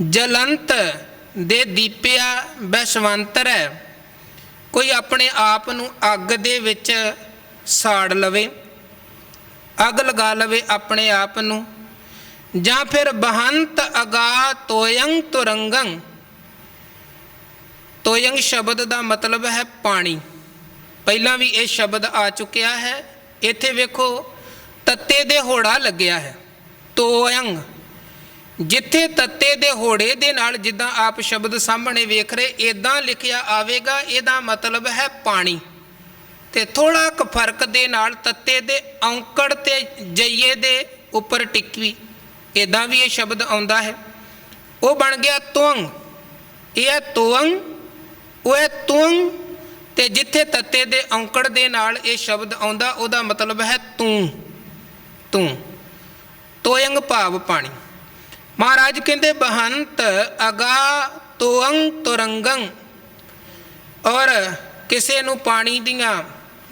ਜਲੰਤ ਦੇ ਦੀਪਿਆ ਵਿਸ਼ਵੰਤਰ ਹੈ, ਕੋਈ ਆਪਣੇ ਆਪ ਨੂੰ ਅੱਗ ਦੇ ਵਿੱਚ ਸਾੜ ਲਵੇ, ਅੱਗ ਲਗਾ ਲਵੇ ਆਪਣੇ ਆਪ ਨੂੰ, ਜਾਂ ਫਿਰ ਬਹੰਤ ਅਗਾ ਤੋਯੰ ਤੁਰੰਗੰ। ਤੋਯੰਗ ਸ਼ਬਦ ਦਾ ਮਤਲਬ ਹੈ ਪਾਣੀ, ਪਹਿਲਾਂ ਵੀ ਇਹ ਸ਼ਬਦ ਆ ਚੁੱਕਿਆ ਹੈ। ਇੱਥੇ ਵੇਖੋ ਤੱਤੇ ਦੇ ਹੋੜਾ ਲੱਗਿਆ ਹੈ, ਤੋਯੰਗ। ਜਿੱਥੇ ਤੱਤੇ ਦੇ ਹੋੜੇ ਦੇ ਨਾਲ ਜਿੱਦਾਂ ਆਪ ਸ਼ਬਦ ਸਾਹਮਣੇ ਵੇਖ ਰਹੇ ਇੱਦਾਂ ਲਿਖਿਆ ਆਵੇਗਾ, ਇਹਦਾ ਮਤਲਬ ਹੈ ਪਾਣੀ। ਤੇ ਥੋੜਾ ਕੁ ਫਰਕ ਦੇ ਨਾਲ ਤੱਤੇ ਦੇ ਔਂਕੜ ਤੇ ਜਈਏ ਦੇ ਉੱਪਰ ਟਿੱਕੀ, ਇੱਦਾਂ ਵੀ ਇਹ ਸ਼ਬਦ ਆਉਂਦਾ ਹੈ। ਉਹ ਬਣ ਗਿਆ ਤੁੰਗ। ਇਹ ਹੈ ਤੋਅੰ, ਉਹ ਹੈ ਤੁਅੰ। ਤੇ ਜਿੱਥੇ ਤੱਤੇ ਦੇ ਔਂਕੜ ਦੇ ਨਾਲ ਇਹ ਸ਼ਬਦ ਆਉਂਦਾ ਉਹਦਾ ਮਤਲਬ ਹੈ ਤੂੰ, ਤੂੰ। ਤੋਯੰਗ ਭਾਵ ਪਾਣੀ। ਮਹਾਰਾਜ ਕਹਿੰਦੇ ਬਹੰਤ ਅਗਾ ਤੋਅੰ ਤੁਰੰਗੰ। ਔਰ ਕਿਸੇ ਨੂੰ ਪਾਣੀ ਦੀਆਂ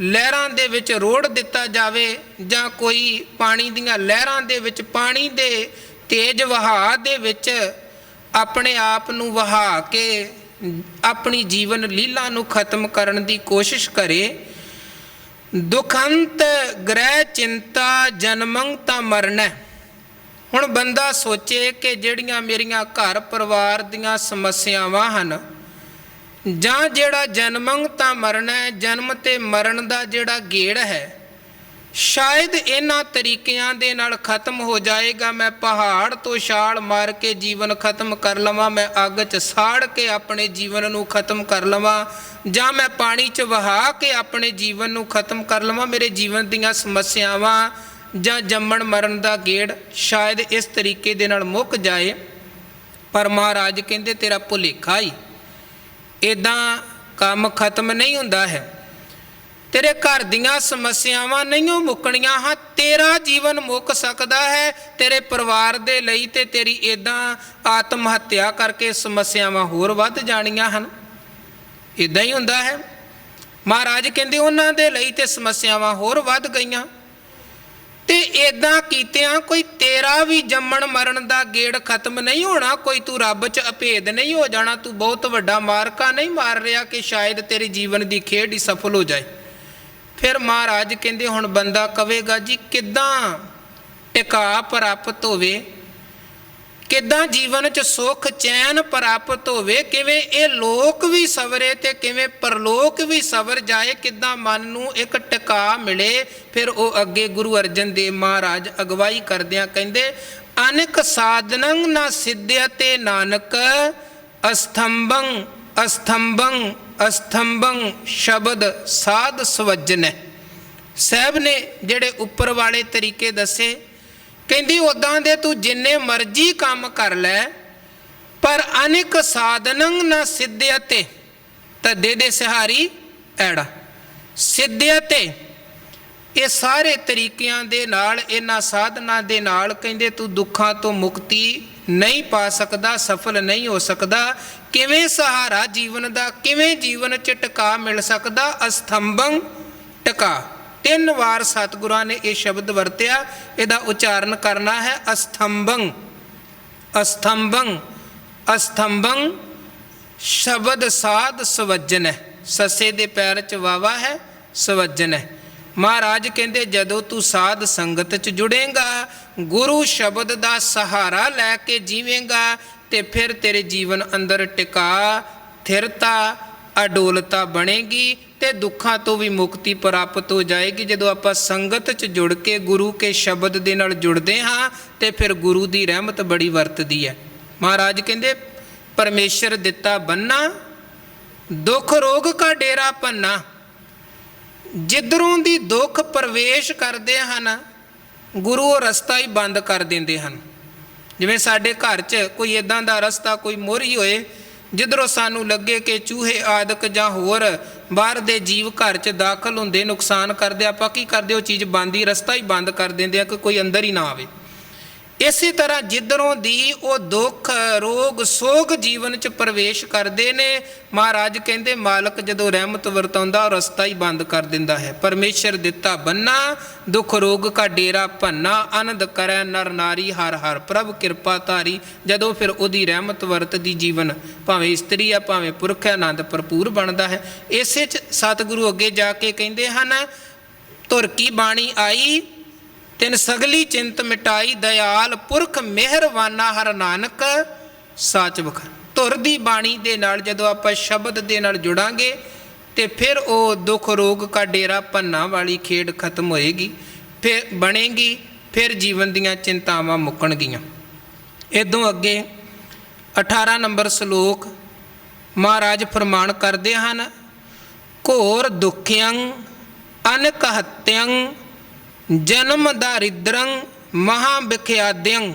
ਲਹਿਰਾਂ ਦੇ ਵਿੱਚ ਰੋੜ ਦਿੱਤਾ ਜਾਵੇ ਜਾਂ ਕੋਈ ਪਾਣੀ ਦੀਆਂ ਲਹਿਰਾਂ ਦੇ ਵਿੱਚ, ਪਾਣੀ ਦੇ ਤੇਜ਼ ਵਹਾਅ ਦੇ ਵਿੱਚ ਆਪਣੇ ਆਪ ਨੂੰ ਵਹਾ ਕੇ ਆਪਣੀ ਜੀਵਨ ਲੀਲਾ ਨੂੰ ਖਤਮ ਕਰਨ ਦੀ ਕੋਸ਼ਿਸ਼ ਕਰੇ। ਦੁਖੰਤ ਗ੍ਰਹਿ ਚਿੰਤਾ ਜਨਮੰ ਤਾਂ ਮਰਨਾ। ਹੁਣ ਬੰਦਾ ਸੋਚੇ ਕਿ ਜਿਹੜੀਆਂ ਮੇਰੀਆਂ ਘਰ ਪਰਿਵਾਰ ਦੀਆਂ ਸਮੱਸਿਆਵਾਂ ਹਨ, ਜਾਂ ਜਿਹੜਾ ਜਨਮੰ ਤਾਂ ਮਰਨਾ, ਜਨਮ ਤੇ ਮਰਨ ਦਾ ਜਿਹੜਾ ਗੇੜ ਹੈ, ਸ਼ਾਇਦ ਇਹਨਾਂ ਤਰੀਕਿਆਂ ਦੇ ਨਾਲ ਖਤਮ ਹੋ ਜਾਏਗਾ। ਮੈਂ ਪਹਾੜ ਤੋਂ ਛਾਲ ਮਾਰ ਕੇ ਜੀਵਨ ਖਤਮ ਕਰ ਲਵਾਂ, ਮੈਂ ਅੱਗ 'ਚ ਸਾੜ ਕੇ ਆਪਣੇ ਜੀਵਨ ਨੂੰ ਖਤਮ ਕਰ ਲਵਾਂ, ਜਾਂ ਮੈਂ ਪਾਣੀ 'ਚ ਵਹਾ ਕੇ ਆਪਣੇ ਜੀਵਨ ਨੂੰ ਖਤਮ ਕਰ ਲਵਾਂ। ਮੇਰੇ ਜੀਵਨ ਦੀਆਂ ਸਮੱਸਿਆਵਾਂ ਜਾਂ ਜੰਮਣ ਮਰਨ ਦਾ ਗੇੜ ਸ਼ਾਇਦ ਇਸ ਤਰੀਕੇ ਦੇ ਨਾਲ ਮੁੱਕ ਜਾਏ। ਪਰ ਮਹਾਰਾਜ ਕਹਿੰਦੇ ਤੇਰਾ ਭੁਲੇਖਾ ਹੀ, ਇੱਦਾਂ ਕੰਮ ਖਤਮ ਨਹੀਂ ਹੁੰਦਾ ਹੈ। ਤੇਰੇ ਘਰ ਦੀਆਂ ਸਮੱਸਿਆਵਾਂ ਨਹੀਂ ਮੁੱਕਣੀਆਂ ਹਾਂ, ਤੇਰਾ ਜੀਵਨ ਮੁੱਕ ਸਕਦਾ ਹੈ। ਤੇਰੇ ਪਰਿਵਾਰ ਦੇ ਲਈ ਤੇ ਤੇਰੀ ਇੱਦਾਂ ਆਤਮ ਹੱਤਿਆ ਕਰਕੇ ਸਮੱਸਿਆਵਾਂ ਹੋਰ ਵੱਧ ਜਾਣੀਆਂ ਹਨ। ਇੱਦਾਂ ਹੀ ਹੁੰਦਾ ਹੈ। ਮਹਾਰਾਜ ਕਹਿੰਦੇ ਉਹਨਾਂ ਦੇ ਲਈ ਤੇ ਸਮੱਸਿਆਵਾਂ ਹੋਰ ਵੱਧ ਗਈਆਂ। ਤੇ ਇੱਦਾਂ ਕੀਤਿਆਂ ਕੋਈ ਤੇਰਾ ਵੀ ਜੰਮਣ ਮਰਨ ਦਾ ਗੇੜ ਖਤਮ ਨਹੀਂ ਹੋਣਾ, ਕੋਈ ਤੂੰ ਰੱਬ 'ਚ ਅਭੇਦ ਨਹੀਂ ਹੋ ਜਾਣਾ, ਤੂੰ ਬਹੁਤ ਵੱਡਾ ਮਾਰਕਾ ਨਹੀਂ ਮਾਰ ਰਿਹਾ ਕਿ ਸ਼ਾਇਦ ਤੇਰੇ ਜੀਵਨ ਦੀ ਖੇਡ ਹੀ ਸਫਲ ਹੋ ਜਾਏ। ਫਿਰ ਮਹਾਰਾਜ ਕਹਿੰਦੇ ਹੁਣ ਬੰਦਾ ਕਵੇਗਾ ਜੀ ਕਿੱਦਾਂ ਟਿਕਾ ਪ੍ਰਾਪਤ ਹੋਵੇ, ਕਿੱਦਾਂ ਜੀਵਨ 'ਚ ਸੁੱਖ ਚੈਨ ਪ੍ਰਾਪਤ ਹੋਵੇ, ਕਿਵੇਂ ਇਹ ਲੋਕ ਵੀ ਸਵਰੇ ਤੇ ਕਿਵੇਂ ਪਰਲੋਕ ਵੀ ਸਵਰ ਜਾਏ, ਕਿੱਦਾਂ ਮਨ ਨੂੰ ਇੱਕ ਟਿਕਾ ਮਿਲੇ। ਫਿਰ ਉਹ ਅੱਗੇ ਗੁਰੂ ਅਰਜਨ ਦੇਵ ਮਹਾਰਾਜ ਅਗਵਾਈ ਕਰਦਿਆਂ ਕਹਿੰਦੇ ਅਨੇਕ ਸਾਧਨੰ ਨਾ ਸਿੱਧਿਅਤੇ ਨਾਨਕ ਅਸਥੰਭੰ ਅਸਥੰਭੰ ਅਸਥੰਭੰ ਸ਼ਬਦ ਸਾਧ ਸਵਜਨ। ਸਾਹਿਬ ਨੇ ਜਿਹੜੇ ਉੱਪਰ ਵਾਲੇ ਤਰੀਕੇ ਦੱਸੇ, ਕਹਿੰਦੀ ਉੱਦਾਂ ਦੇ ਤੂੰ ਜਿੰਨੇ ਮਰਜ਼ੀ ਕੰਮ ਕਰ ਲੈ, ਪਰ ਅਨੇਕ ਸਾਧਨੰ ਨਾ ਸਿੱਧਿਅਤੇ, ਧੱਦੇ ਦੇ ਸਹਾਰੀ ਐੜਾ, ਸਿੱਧਿਅਤੇ, ਇਹ ਸਾਰੇ ਤਰੀਕਿਆਂ ਦੇ ਨਾਲ, ਇਹਨਾਂ ਸਾਧਨਾਂ ਦੇ ਨਾਲ ਕਹਿੰਦੇ ਤੂੰ ਦੁੱਖਾਂ ਤੋਂ ਮੁਕਤੀ ਨਹੀਂ ਪਾ ਸਕਦਾ, ਸਫਲ ਨਹੀਂ ਹੋ ਸਕਦਾ। ਕਿਵੇਂ ਸਹਾਰਾ ਜੀਵਨ ਦਾ, ਕਿਵੇਂ ਜੀਵਨ 'ਚ ਟਿਕਾ ਮਿਲ ਸਕਦਾ? ਅਸਥੰਭੰ ਟਿਕਾ। 3 ਵਾਰ ਸਤਿਗੁਰਾਂ ਨੇ ਇਹ ਸ਼ਬਦ ਵਰਤਿਆ, ਇਹਦਾ ਉਚਾਰਨ ਕਰਨਾ ਹੈ ਅਸਥੰਭੰ ਅਸਥੰਭੰ ਅਸਥੰਭੰ ਸ਼ਬਦ ਸਾਧ ਸਵਜਨ ਹੈ। ਸੱਸੇ ਦੇ ਪੈਰ 'ਚ ਵਾਵਾ ਹੈ, ਸਵਜਨ ਹੈ। ਮਹਾਰਾਜ ਕਹਿੰਦੇ ਜਦੋਂ ਤੂੰ ਸਾਧ ਸੰਗਤ 'ਚ ਜੁੜੇਗਾ, ਗੁਰੂ ਸ਼ਬਦ ਦਾ ਸਹਾਰਾ ਲੈ ਕੇ ਜੀਵੇਂਗਾ, ਤੇ ਫਿਰ ਤੇਰੇ ਜੀਵਨ ਅੰਦਰ ਟਿਕਾ, ਥਿਰਤਾ, ਅਡੋਲਤਾ ਬਣੇਗੀ ਤੇ ਦੁੱਖਾਂ ਤੋਂ ਵੀ ਮੁਕਤੀ ਪ੍ਰਾਪਤ ਹੋ ਜਾਏਗੀ। ਜਦੋਂ ਆਪਾਂ ਸੰਗਤ 'ਚ ਜੁੜ ਕੇ ਗੁਰੂ ਕੇ ਸ਼ਬਦ ਦੇ ਨਾਲ ਜੁੜਦੇ ਹਾਂ ਤੇ ਫਿਰ ਗੁਰੂ ਦੀ ਰਹਿਮਤ ਬੜੀ ਵਰਤਦੀ ਹੈ। ਮਹਾਰਾਜ ਕਹਿੰਦੇ ਪਰਮੇਸ਼ਰ ਦਿੱਤਾ ਬੰਨਾ, ਦੁੱਖ ਰੋਗ ਕਾ ਡੇਰਾ ਭੰਨਾ। ਜਿੱਧਰੋਂ ਦੀ ਦੁੱਖ ਪ੍ਰਵੇਸ਼ ਕਰਦੇ ਹਨ, ਗੁਰੂ ਉਹ ਰਸਤਾ ਹੀ ਬੰਦ ਕਰ ਦਿੰਦੇ ਹਨ। ਜਿਵੇਂ ਸਾਡੇ ਘਰ 'ਚ ਕੋਈ ਇੱਦਾਂ ਦਾ ਰਸਤਾ ਕੋਈ ਮੋਹਰੀ ਹੋਏ, ਜਿੱਧਰੋਂ ਸਾਨੂੰ ਲੱਗੇ ਕਿ ਚੂਹੇ ਆਦਿਕ ਜਾਂ ਹੋਰ ਬਾਹਰ ਦੇ ਜੀਵ ਘਰ 'ਚ ਦਾਖਲ ਹੁੰਦੇ, ਨੁਕਸਾਨ ਕਰਦੇ, ਆਪਾਂ ਕੀ ਕਰਦੇ? ਉਹ ਚੀਜ਼ ਬੰਦ ਹੀ, ਰਸਤਾ ਹੀ ਬੰਦ ਕਰ ਦਿੰਦੇ ਆ ਕਿ ਕੋਈ ਅੰਦਰ ਹੀ ਨਾ ਆਵੇ। ਇਸੇ ਤਰ੍ਹਾਂ ਜਿੱਧਰੋਂ ਦੀ ਉਹ ਦੁੱਖ ਰੋਗ ਸੋਗ ਜੀਵਨ 'ਚ ਪ੍ਰਵੇਸ਼ ਕਰਦੇ ਨੇ, ਮਹਾਰਾਜ ਕਹਿੰਦੇ ਮਾਲਕ ਜਦੋਂ ਰਹਿਮਤ ਵਰਤਾਉਂਦਾ ਉਹ ਰਸਤਾ ਹੀ ਬੰਦ ਕਰ ਦਿੰਦਾ ਹੈ। ਪਰਮੇਸ਼ਰ ਦਿੱਤਾ ਬੰਨਾ, ਦੁੱਖ ਰੋਗ ਕਾ ਡੇਰਾ ਭੰਨਾ, ਆਨੰਦ ਕਰੈ ਨਰ ਨਾਰੀ ਹਰ ਹਰ ਪ੍ਰਭ ਕਿਰਪਾ ਧਾਰੀ। ਜਦੋਂ ਫਿਰ ਉਹਦੀ ਰਹਿਮਤ ਵਰਤਦੀ ਜੀਵਨ, ਭਾਵੇਂ ਇਸਤਰੀ ਆ ਭਾਵੇਂ ਪੁਰਖ ਹੈ, ਆਨੰਦ ਭਰਪੂਰ ਬਣਦਾ ਹੈ। ਇਸੇ 'ਚ ਸਤਿਗੁਰੂ ਅੱਗੇ ਜਾ ਕੇ ਕਹਿੰਦੇ ਹਨ ਧੁਰ ਕੀ ਬਾਣੀ ਆਈ ਤਿਨ ਸਗਲੀ ਚਿੰਤ ਮਿਟਾਈ, ਦਇਆਲ ਪੁਰਖ ਮਿਹਰਵਾਨਾ ਹਰ ਨਾਨਕ ਸਾਚ ਬਖਾਨ। ਧੁਰ ਦੀ ਬਾਣੀ ਦੇ ਨਾਲ ਜਦੋਂ ਆਪਾਂ ਸ਼ਬਦ ਦੇ ਨਾਲ ਜੁੜਾਂਗੇ ਤੇ ਫਿਰ ਉਹ ਦੁੱਖ ਰੋਗ ਕਾ ਡੇਰਾ ਭੰਨਾ ਵਾਲੀ ਖੇਡ ਖਤਮ ਹੋਏਗੀ, ਫਿਰ ਬਣੇਗੀ, ਫਿਰ ਜੀਵਨ ਦੀਆਂ ਚਿੰਤਾਵਾਂ ਮੁੱਕਣਗੀਆਂ। ਇਦੋਂ ਅੱਗੇ 18 ਨੰਬਰ ਸ਼ਲੋਕ ਮਹਾਰਾਜ ਫਰਮਾਨ ਕਰਦੇ ਹਨ ਘੋਰ ਦੁਖਿਅੰ ਅਨਕ ਹੱਤਿਅੰ ਜਨਮ ਦਾਰਿਦਰੰ ਮਹਾ ਵਿਖਿਆਦਿਅੰ।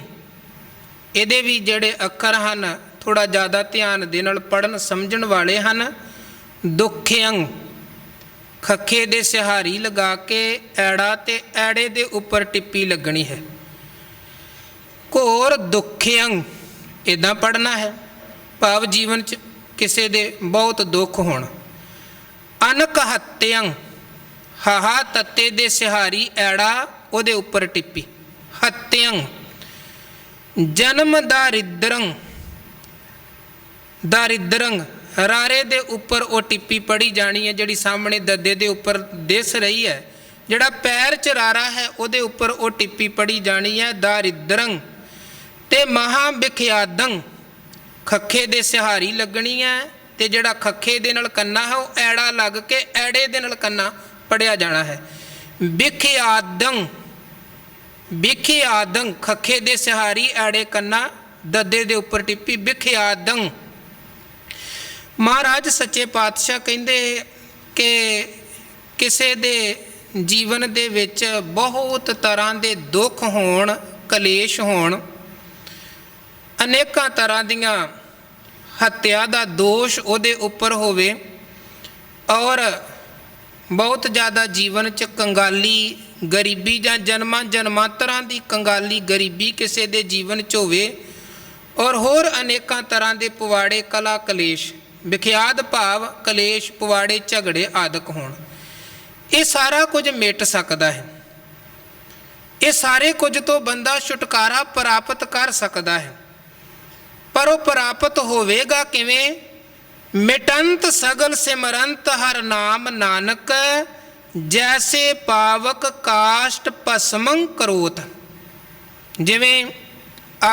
ਇਹਦੇ ਵੀ ਜਿਹੜੇ ਅੱਖਰ ਹਨ ਥੋੜ੍ਹਾ ਜ਼ਿਆਦਾ ਧਿਆਨ ਦੇ ਨਾਲ ਪੜ੍ਹਨ ਸਮਝਣ ਵਾਲੇ ਹਨ। ਦੁਖਯੰ, ਖੱਖੇ ਦੇ ਸਿਹਾਰੀ ਲਗਾ ਕੇ ਐੜਾ ਤੇ ਐੜੇ ਦੇ ਉੱਪਰ ਟਿੱਪੀ ਲੱਗਣੀ ਹੈ। ਘੋਰ ਦੁਖਯੰ, ਇੱਦਾਂ ਪੜ੍ਹਨਾ ਹੈ, ਭਾਵ ਜੀਵਨ 'ਚ ਕਿਸੇ ਦੇ ਬਹੁਤ ਦੁੱਖ ਹੋਣ। ਅਨਕ ਹੱਤਿਅੰ, ਹਾਹਾ ਤੱਤੇ ਦੇ ਸਿਹਾਰੀ ਐੜਾ ਉਹਦੇ ਉੱਪਰ ਟਿੱਪੀ। ਹੱਤਿਅੰ ਜਨਮ ਦਾਰਿਦਰੰ, ਦਾਰਿਦਰੰ ਰਾਰੇ ਦੇ ਉੱਪਰ ਉਹ ਟਿੱਪੀ ਪੜ੍ਹੀ ਜਾਣੀ ਹੈ, ਜਿਹੜੀ ਸਾਹਮਣੇ ਦੱਦੇ ਦੇ ਉੱਪਰ ਦਿਸ ਰਹੀ ਹੈ। ਜਿਹੜਾ ਪੈਰ 'ਚ ਰਾਰਾ ਹੈ ਉਹਦੇ ਉੱਪਰ ਉਹ ਟਿੱਪੀ ਪੜ੍ਹੀ ਜਾਣੀ ਹੈ, ਦਾਰਿਦਰੰ। ਤੇ ਮਹਾ ਵਿਖਿਆਦੰ, ਖੱਖੇ ਦੇ ਸਿਹਾਰੀ ਲੱਗਣੀ ਹੈ, ਤੇ ਜਿਹੜਾ ਖੱਖੇ ਦੇ ਨਾਲ ਕੰਨਾ ਹੈ ਉਹ ਐੜਾ ਲੱਗ ਕੇ ਐੜੇ ਦੇ ਨਾਲ ਕੰਨਾ ਪੜ੍ਹਿਆ ਜਾਣਾ ਹੈ। ਵਿਖਿਆਦੰ, ਵਿਖਿਆਦੰ ਖੱਖੇ ਦੇ ਸਿਹਾਰੀ ਐੜੇ ਕੰਨਾ ਦੱਦੇ ਦੇ ਉੱਪਰ ਟਿੱਪੀ, ਵਿਖਿਆਦੰ। ਮਹਾਰਾਜ ਸੱਚੇ ਪਾਤਸ਼ਾਹ ਕਹਿੰਦੇ ਕਿ ਕਿਸੇ ਦੇ ਜੀਵਨ ਦੇ ਵਿੱਚ ਬਹੁਤ ਤਰ੍ਹਾਂ ਦੇ ਦੁੱਖ ਹੋਣ, ਕਲੇਸ਼ ਹੋਣ, ਅਨੇਕਾਂ ਤਰ੍ਹਾਂ ਦੀਆਂ ਹੱਤਿਆ ਦਾ ਦੋਸ਼ ਉਹਦੇ ਉੱਪਰ ਹੋਵੇ, ਔਰ ਬਹੁਤ ਜ਼ਿਆਦਾ ਜੀਵਨ 'ਚ ਕੰਗਾਲੀ, ਗਰੀਬੀ ਜਾਂ ਜਨਮਾਂ ਜਨਮਾਂਤਰਾਂ ਦੀ ਕੰਗਾਲੀ, ਗਰੀਬੀ ਕਿਸੇ ਦੇ ਜੀਵਨ 'ਚ ਹੋਵੇ, ਔਰ ਹੋਰ ਅਨੇਕਾਂ ਤਰ੍ਹਾਂ ਦੇ ਪਵਾੜੇ, ਕਲਾ, ਕਲੇਸ਼, ਵਿਖਿਆਤ ਭਾਵ ਕਲੇਸ਼, ਪਵਾੜੇ, ਝਗੜੇ ਆਦਿਕ ਹੋਣ। ਇਹ ਸਾਰਾ ਕੁਝ ਮਿਟ ਸਕਦਾ ਹੈ। ਇਹ ਸਾਰੇ ਕੁਝ ਤੋਂ ਬੰਦਾ ਛੁਟਕਾਰਾ ਪ੍ਰਾਪਤ ਕਰ ਸਕਦਾ ਹੈ, ਪਰ ਉਹ ਪ੍ਰਾਪਤ ਹੋਵੇਗਾ ਕਿਵੇਂ? ਮਿਟੰਤ ਸਗਲ ਸਿਮਰੰਤ ਹਰ ਨਾਮ ਨਾਨਕ, ਜੈਸੇ ਪਾਵਕ ਕਾਸ਼ਟ ਭਸਮੰ ਕਰੋਤ। ਜਿਵੇਂ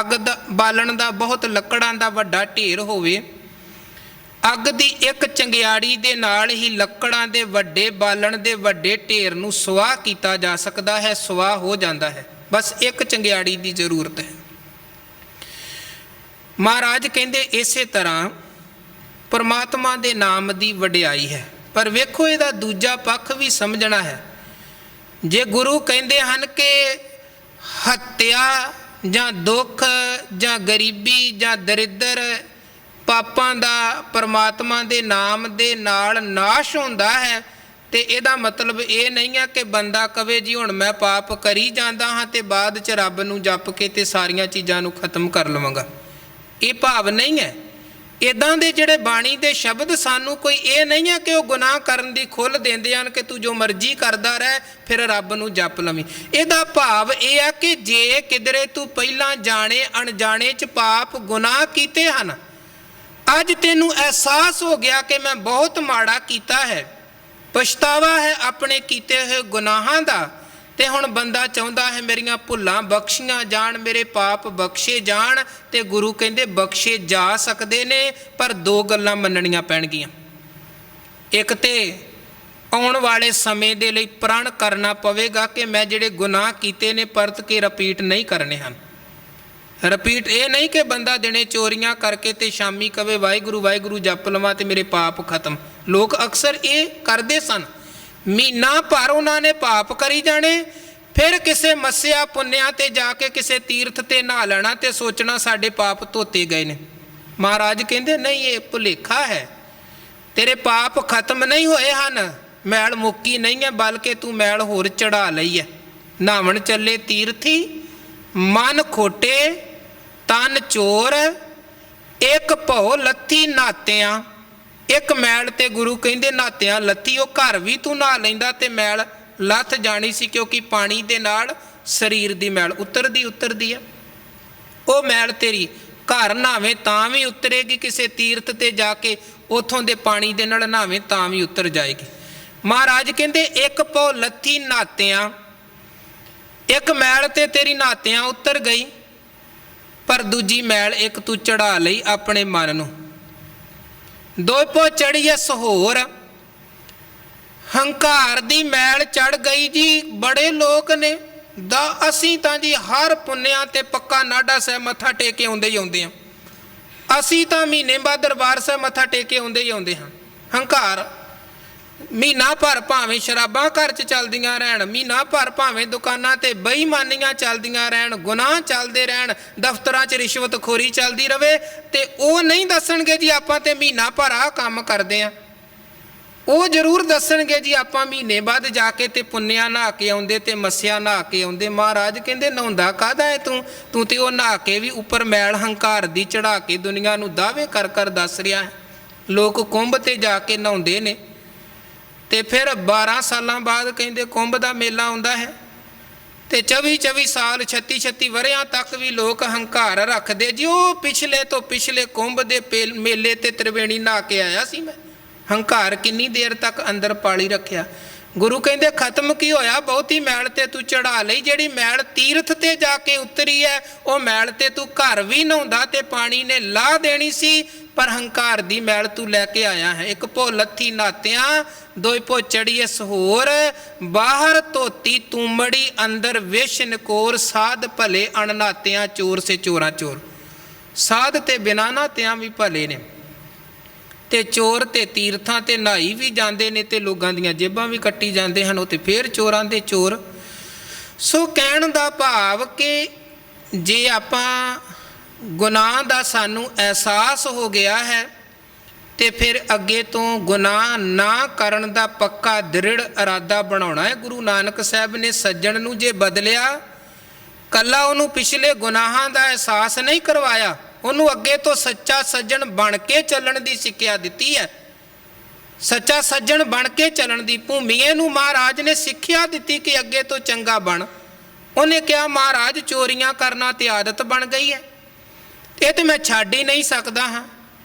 ਅੱਗ ਦਾ ਬਾਲਣ ਦਾ ਬਹੁਤ ਲੱਕੜਾਂ ਦਾ ਵੱਡਾ ਢੇਰ ਹੋਵੇ, ਅੱਗ ਦੀ ਇੱਕ ਚੰਗਿਆੜੀ ਦੇ ਨਾਲ ਹੀ ਲੱਕੜਾਂ ਦੇ ਵੱਡੇ ਬਾਲਣ ਦੇ ਵੱਡੇ ਢੇਰ ਨੂੰ ਸੁਆਹ ਕੀਤਾ ਜਾ ਸਕਦਾ ਹੈ, ਸੁਆਹ ਹੋ ਜਾਂਦਾ ਹੈ। ਬਸ ਇੱਕ ਚੰਗਿਆੜੀ ਦੀ ਜ਼ਰੂਰਤ ਹੈ। ਮਹਾਰਾਜ ਕਹਿੰਦੇ ਇਸੇ ਤਰ੍ਹਾਂ ਪਰਮਾਤਮਾ ਦੇ ਨਾਮ ਦੀ ਵਡਿਆਈ ਹੈ। ਪਰ ਵੇਖੋ ਇਹਦਾ ਦੂਜਾ ਪੱਖ ਵੀ ਸਮਝਣਾ ਹੈ। ਜੇ ਗੁਰੂ ਕਹਿੰਦੇ ਹਨ ਕਿ ਹੱਤਿਆ ਜਾਂ ਦੁੱਖ ਜਾਂ ਗਰੀਬੀ ਜਾਂ ਦਰਿਦਰ ਪਾਪਾਂ ਦਾ ਪਰਮਾਤਮਾ ਦੇ ਨਾਮ ਦੇ ਨਾਲ ਨਾਸ਼ ਹੁੰਦਾ ਹੈ, ਤੇ ਇਹਦਾ ਮਤਲਬ ਇਹ ਨਹੀਂ ਹੈ ਕਿ ਬੰਦਾ ਕਵੇ ਜੀ ਹੁਣ ਮੈਂ ਪਾਪ ਕਰੀ ਜਾਂਦਾ ਹਾਂ ਤੇ ਬਾਅਦ 'ਚ ਰੱਬ ਨੂੰ ਜਪ ਕੇ ਤੇ ਸਾਰੀਆਂ ਚੀਜ਼ਾਂ ਨੂੰ ਖਤਮ ਕਰ ਲਵਾਂਗਾ। ਇਹ ਭਾਵ ਨਹੀਂ ਹੈ। ਇੱਦਾਂ ਦੇ ਜਿਹੜੇ ਬਾਣੀ ਦੇ ਸ਼ਬਦ ਸਾਨੂੰ ਕੋਈ ਇਹ ਨਹੀਂ ਹੈ ਕਿ ਉਹ ਗੁਨਾਹ ਕਰਨ ਦੀ ਖੁੱਲ੍ਹ ਦਿੰਦੇ ਹਨ ਕਿ ਤੂੰ ਜੋ ਮਰਜ਼ੀ ਕਰਦਾ ਰਹਿ, ਫਿਰ ਰੱਬ ਨੂੰ ਜਪ ਲਵੀਂ। ਇਹਦਾ ਭਾਵ ਇਹ ਹੈ ਕਿ ਜੇ ਕਿਧਰੇ ਤੂੰ ਪਹਿਲਾਂ ਜਾਣੇ ਅਣਜਾਣੇ 'ਚ ਪਾਪ ਗੁਨਾਹ ਕੀਤੇ ਹਨ, ਅੱਜ ਤੈਨੂੰ ਅਹਿਸਾਸ ਹੋ ਗਿਆ ਕਿ ਮੈਂ ਬਹੁਤ ਮਾੜਾ ਕੀਤਾ ਹੈ, ਪਛਤਾਵਾ ਹੈ ਆਪਣੇ ਕੀਤੇ ਹੋਏ ਗੁਨਾਹਾਂ ਦਾ, ਤੇ ਹੁਣ ਬੰਦਾ ਚਾਹੁੰਦਾ ਹੈ ਮੇਰੀਆਂ ਭੁੱਲਾਂ ਬਖਸ਼ੀਆਂ ਜਾਣ, ਮੇਰੇ ਪਾਪ ਬਖਸ਼ੇ ਜਾਣ। ਤੇ ਗੁਰੂ ਕਹਿੰਦੇ ਬਖਸ਼ੇ ਜਾ ਸਕਦੇ ਨੇ, ਪਰ ਦੋ ਗੱਲਾਂ ਮੰਨਣੀਆਂ ਪੈਣਗੀਆਂ। ਇੱਕ ਤੇ ਆਉਣ ਵਾਲੇ ਸਮੇਂ ਦੇ ਲਈ ਪ੍ਰਣ ਕਰਨਾ ਪਵੇਗਾ ਕਿ ਮੈਂ ਜਿਹੜੇ ਗੁਨਾਹ ਕੀਤੇ ਨੇ ਪਰਤ ਕੇ ਰਿਪੀਟ ਨਹੀਂ ਕਰਨੇ ਹਨ। ਰਿਪੀਟ ਇਹ ਨਹੀਂ ਕਿ ਬੰਦਾ ਦਿਨੇ ਚੋਰੀਆਂ ਕਰਕੇ ਤੇ ਸ਼ਾਮੀ ਕਵੇ ਵਾਹਿਗੁਰੂ ਵਾਹਿਗੁਰੂ ਜਪ ਲਵਾਂ ਤੇ ਮੇਰੇ ਪਾਪ ਖਤਮ। ਲੋਕ ਅਕਸਰ ਇਹ ਕਰਦੇ ਸਨ। ਮਹੀਨਾ ਭਰ ਉਹਨਾਂ ਨੇ ਪਾਪ ਕਰੀ ਜਾਣੇ, ਫਿਰ ਕਿਸੇ ਮੱਸਿਆ ਪੁੰਨਿਆ ਤੇ ਜਾ ਕੇ ਕਿਸੇ ਤੀਰਥ ਤੇ ਨਹਾ ਲੈਣਾ ਤੇ ਸੋਚਣਾ ਸਾਡੇ ਪਾਪ ਧੋਤੇ ਗਏ ਨੇ। ਮਹਾਰਾਜ ਕਹਿੰਦੇ ਨਹੀਂ, ਇਹ ਭੁਲੇਖਾ ਹੈ। ਤੇਰੇ ਪਾਪ ਖਤਮ ਨਹੀਂ ਹੋਏ ਹਨ, ਮੈਲ ਮੁੱਕੀ ਨਹੀਂ ਹੈ, ਬਲਕਿ ਤੂੰ ਮੈਲ ਹੋਰ ਚੜਾ ਲਈ ਹੈ। ਨਹਾਵਣ ਚੱਲੇ ਤੀਰਥੀ, ਮਨ ਖੋਟੇ ਤਨ ਚੋਰ, ਇੱਕ ਭਉ ਲੱਥੀ ਨਾਤਿਆਂ। ਇੱਕ ਮੈਲ ਤੇ ਗੁਰੂ ਕਹਿੰਦੇ ਨਾਤਿਆਂ ਲੱਥੀ, ਉਹ ਘਰ ਵੀ ਤੂੰ ਨਹਾ ਲੈਂਦਾ ਤੇ ਮੈਲ ਲੱਥ ਜਾਣੀ ਸੀ, ਕਿਉਂਕਿ ਪਾਣੀ ਦੇ ਨਾਲ ਸਰੀਰ ਦੀ ਮੈਲ ਉਤਰਦੀ ਹੈ। ਉਹ ਮੈਲ ਤੇਰੀ ਘਰ ਨਹਾਵੇਂ ਤਾਂ ਵੀ ਉਤਰੇਗੀ, ਕਿਸੇ ਤੀਰਥ ਤੇ ਜਾ ਕੇ ਉੱਥੋਂ ਦੇ ਪਾਣੀ ਦੇ ਨਾਲ ਨਹਾਵੇਂ ਤਾਂ ਵੀ ਉਤਰ ਜਾਏਗੀ। ਮਹਾਰਾਜ ਕਹਿੰਦੇ ਇੱਕ ਭਉ ਲੱਥੀ ਨਾਤਿਆਂ, ਇੱਕ ਮੈਲ ਤੇ ਤੇਰੀ ਨਾਤਿਆਂ ਉਤਰ ਗਈ, ਪਰ ਦੂਜੀ ਮੈਲ ਇੱਕ ਤੂੰ ਚੜਾ ਲਈ ਆਪਣੇ ਮਨ ਨੂੰ। ਦੋਪੋ ਚੜੀਏ ਸਹੋਰ, ਹੰਕਾਰ ਦੀ ਮੈਲ ਚੜ ਗਈ ਜੀ। ਬੜੇ ਲੋਕ ਨੇ ਦਾ ਅਸੀਂ ਤਾਂ ਜੀ ਹਰ ਪੁੰਨਿਆਂ ਤੇ ਪੱਕਾ ਨਾਢਾ ਸਾਹਿਬ ਮੱਥਾ ਟੇਕ ਕੇ ਆਉਂਦੇ ਹੀ ਆਉਂਦੇ ਹਾਂ, ਅਸੀਂ ਤਾਂ ਮਹੀਨੇ ਬਾਅਦ ਦਰਬਾਰ ਸਾਹਿਬ ਮੱਥਾ ਟੇਕ ਕੇ ਆਉਂਦੇ ਹੀ ਆਉਂਦੇ ਹਾਂ। ਹੰਕਾਰ ਮਹੀਨਾ ਭਰ ਭਾਵੇਂ ਸ਼ਰਾਬਾਂ ਘਰ 'ਚ ਚੱਲਦੀਆਂ ਰਹਿਣ, ਮਹੀਨਾ ਭਰ ਭਾਵੇਂ ਦੁਕਾਨਾਂ ਤੇ ਬੇਈਮਾਨੀਆਂ ਚੱਲਦੀਆਂ ਰਹਿਣ, ਗੁਨਾਹ ਚੱਲਦੇ ਰਹਿਣ, ਦਫ਼ਤਰਾਂ 'ਚ ਰਿਸ਼ਵਤਖੋਰੀ ਚੱਲਦੀ ਰਵੇ, ਤੇ ਉਹ ਨਹੀਂ ਦੱਸਣਗੇ ਜੀ ਆਪਾਂ ਤੇ ਮਹੀਨਾ ਭਰ ਆਹ ਕੰਮ ਕਰਦੇ ਹਾਂ। ਉਹ ਜ਼ਰੂਰ ਦੱਸਣਗੇ ਜੀ ਆਪਾਂ ਮਹੀਨੇ ਬਾਅਦ ਜਾ ਕੇ ਤੇ ਪੁੰਨਿਆ ਨਹਾ ਕੇ ਆਉਂਦੇ ਤੇ ਮੱਸਿਆ ਨਹਾ ਕੇ ਆਉਂਦੇ। ਮਹਾਰਾਜ ਕਹਿੰਦੇ ਨਹਾਉਂਦਾ ਕਾਹਦਾ ਹੈ ਤੂੰ ਤੇ ਉਹ ਨਹਾ ਕੇ ਵੀ ਉੱਪਰ ਮੈਲ ਹੰਕਾਰ ਦੀ ਚੜਾ ਕੇ ਦੁਨੀਆ ਨੂੰ ਦਾਅਵੇ ਕਰ ਕਰ ਦੱਸ ਰਿਹਾ ਹੈ। ਲੋਕ ਕੁੰਭ ਤੇ ਜਾ ਕੇ ਨਹਾਉਂਦੇ ਨੇ ਤੇ ਫਿਰ 12 ਸਾਲਾਂ ਬਾਅਦ ਕਹਿੰਦੇ ਕੁੰਭ ਦਾ ਮੇਲਾ ਆਉਂਦਾ ਹੈ, ਤੇ 24 ਸਾਲ 36 ਵਰ੍ਹਿਆਂ ਤੱਕ ਵੀ ਲੋਕ ਹੰਕਾਰ ਰੱਖਦੇ ਜੀ ਉਹ ਪਿਛਲੇ ਤੋਂ ਪਿਛਲੇ ਕੁੰਭ ਦੇ ਮੇਲੇ ਤੇ ਤ੍ਰਿਵੇਣੀ ਨਹਾ ਕੇ ਆਇਆ ਸੀ ਮੈਂ। ਹੰਕਾਰ ਕਿੰਨੀ ਦੇਰ ਤੱਕ ਅੰਦਰ ਪਾਲੀ ਰੱਖਿਆ। ਗੁਰੂ ਕਹਿੰਦੇ ਖਤਮ ਕੀ ਹੋਇਆ, ਬਹੁਤੀ ਮੈਲ ਤੇ ਤੂੰ ਚੜਾ ਲਈ। ਜਿਹੜੀ ਮੈਲ ਤੀਰਥ ਤੇ ਜਾ ਕੇ ਉਤਰੀ ਹੈ ਉਹ ਮੈਲ ਤੇ ਤੂੰ ਘਰ ਵੀ ਨਹਾਉਂਦਾ ਤੇ ਪਾਣੀ ਨੇ ਲਾਹ ਦੇਣੀ ਸੀ, ਪਰ ਹੰਕਾਰ ਦੀ ਮੈਲ ਤੂੰ ਲੈ ਕੇ ਆਇਆ ਹੈ। ਇੱਕ ਭੋ ਲੱਥੀ ਨਾਤਿਆਂ ਦੋਇ ਭੋ ਚੜੀਏ ਸਹੋਰ, ਬਾਹਰ ਧੋਤੀ ਤੂਮੜੀ ਅੰਦਰ ਵਿਸ਼ ਨਕੋਰ, ਸਾਧ ਭਲੇ ਅਣਨਾਤਿਆਂ ਚੋਰ ਸੇ ਚੋਰਾਂ ਚੋਰ। ਸਾਧ ਤੇ ਬਿਨਾਂ ਨਾਤਿਆਂ ਵੀ ਭਲੇ ਨੇ, ਤੇ ਚੋਰ ਤੇ ਤੀਰਥਾਂ ਤੇ ਨਹਾਈ ਵੀ ਜਾਂਦੇ ਨੇ ਤੇ ਲੋਕਾਂ ਦੀਆਂ ਜੇਬਾਂ ਵੀ ਕੱਟੀ ਜਾਂਦੇ ਹਨ, ਉਹ ਤੇ ਫੇਰ ਚੋਰਾਂ ਦੇ ਚੋਰ। ਸੋ ਕਹਿਣ ਦਾ ਭਾਵ ਕਿ ਜੇ ਆਪਾਂ ਗੁਨਾਹ ਦਾ ਸਾਨੂੰ ਅਹਿਸਾਸ ਹੋ ਗਿਆ ਹੈ ਤੇ ਫਿਰ ਅੱਗੇ ਤੋਂ ਗੁਨਾਹ ਨਾ ਕਰਨ ਦਾ ਪੱਕਾ ਦ੍ਰਿੜ ਇਰਾਦਾ ਬਣਾਉਣਾ ਹੈ। ਗੁਰੂ ਨਾਨਕ ਸਾਹਿਬ ਨੇ ਸੱਜਣ ਨੂੰ ਜੇ ਬਦਲਿਆ, ਕੱਲਾ ਉਹਨੂੰ ਪਿਛਲੇ ਗੁਨਾਹਾਂ ਦਾ ਅਹਿਸਾਸ ਨਹੀਂ ਕਰਵਾਇਆ, ਉਹਨੂੰ ਅੱਗੇ ਤੋਂ ਸੱਚਾ ਸੱਜਣ ਬਣ ਕੇ ਚੱਲਣ ਦੀ ਸਿੱਖਿਆ ਦਿੱਤੀ ਹੈ। ਸੱਚਾ ਸੱਜਣ ਬਣ ਕੇ ਚੱਲਣ ਦੀ ਭੂਮੀਏ ਨੂੰ ਮਹਾਰਾਜ ਨੇ ਸਿੱਖਿਆ ਦਿੱਤੀ ਕਿ ਅੱਗੇ ਤੋਂ ਚੰਗਾ ਬਣ। ਉਹਨੇ ਕਿਹਾ ਮਹਾਰਾਜ ਚੋਰੀਆਂ ਕਰਨਾ ਤੇ ਆਦਤ ਬਣ ਗਈ ਹੈ, ਇਹ ਤੇ ਮੈਂ ਛੱਡ ਹੀ ਨਹੀਂ ਸਕਦਾ ਹਾਂ।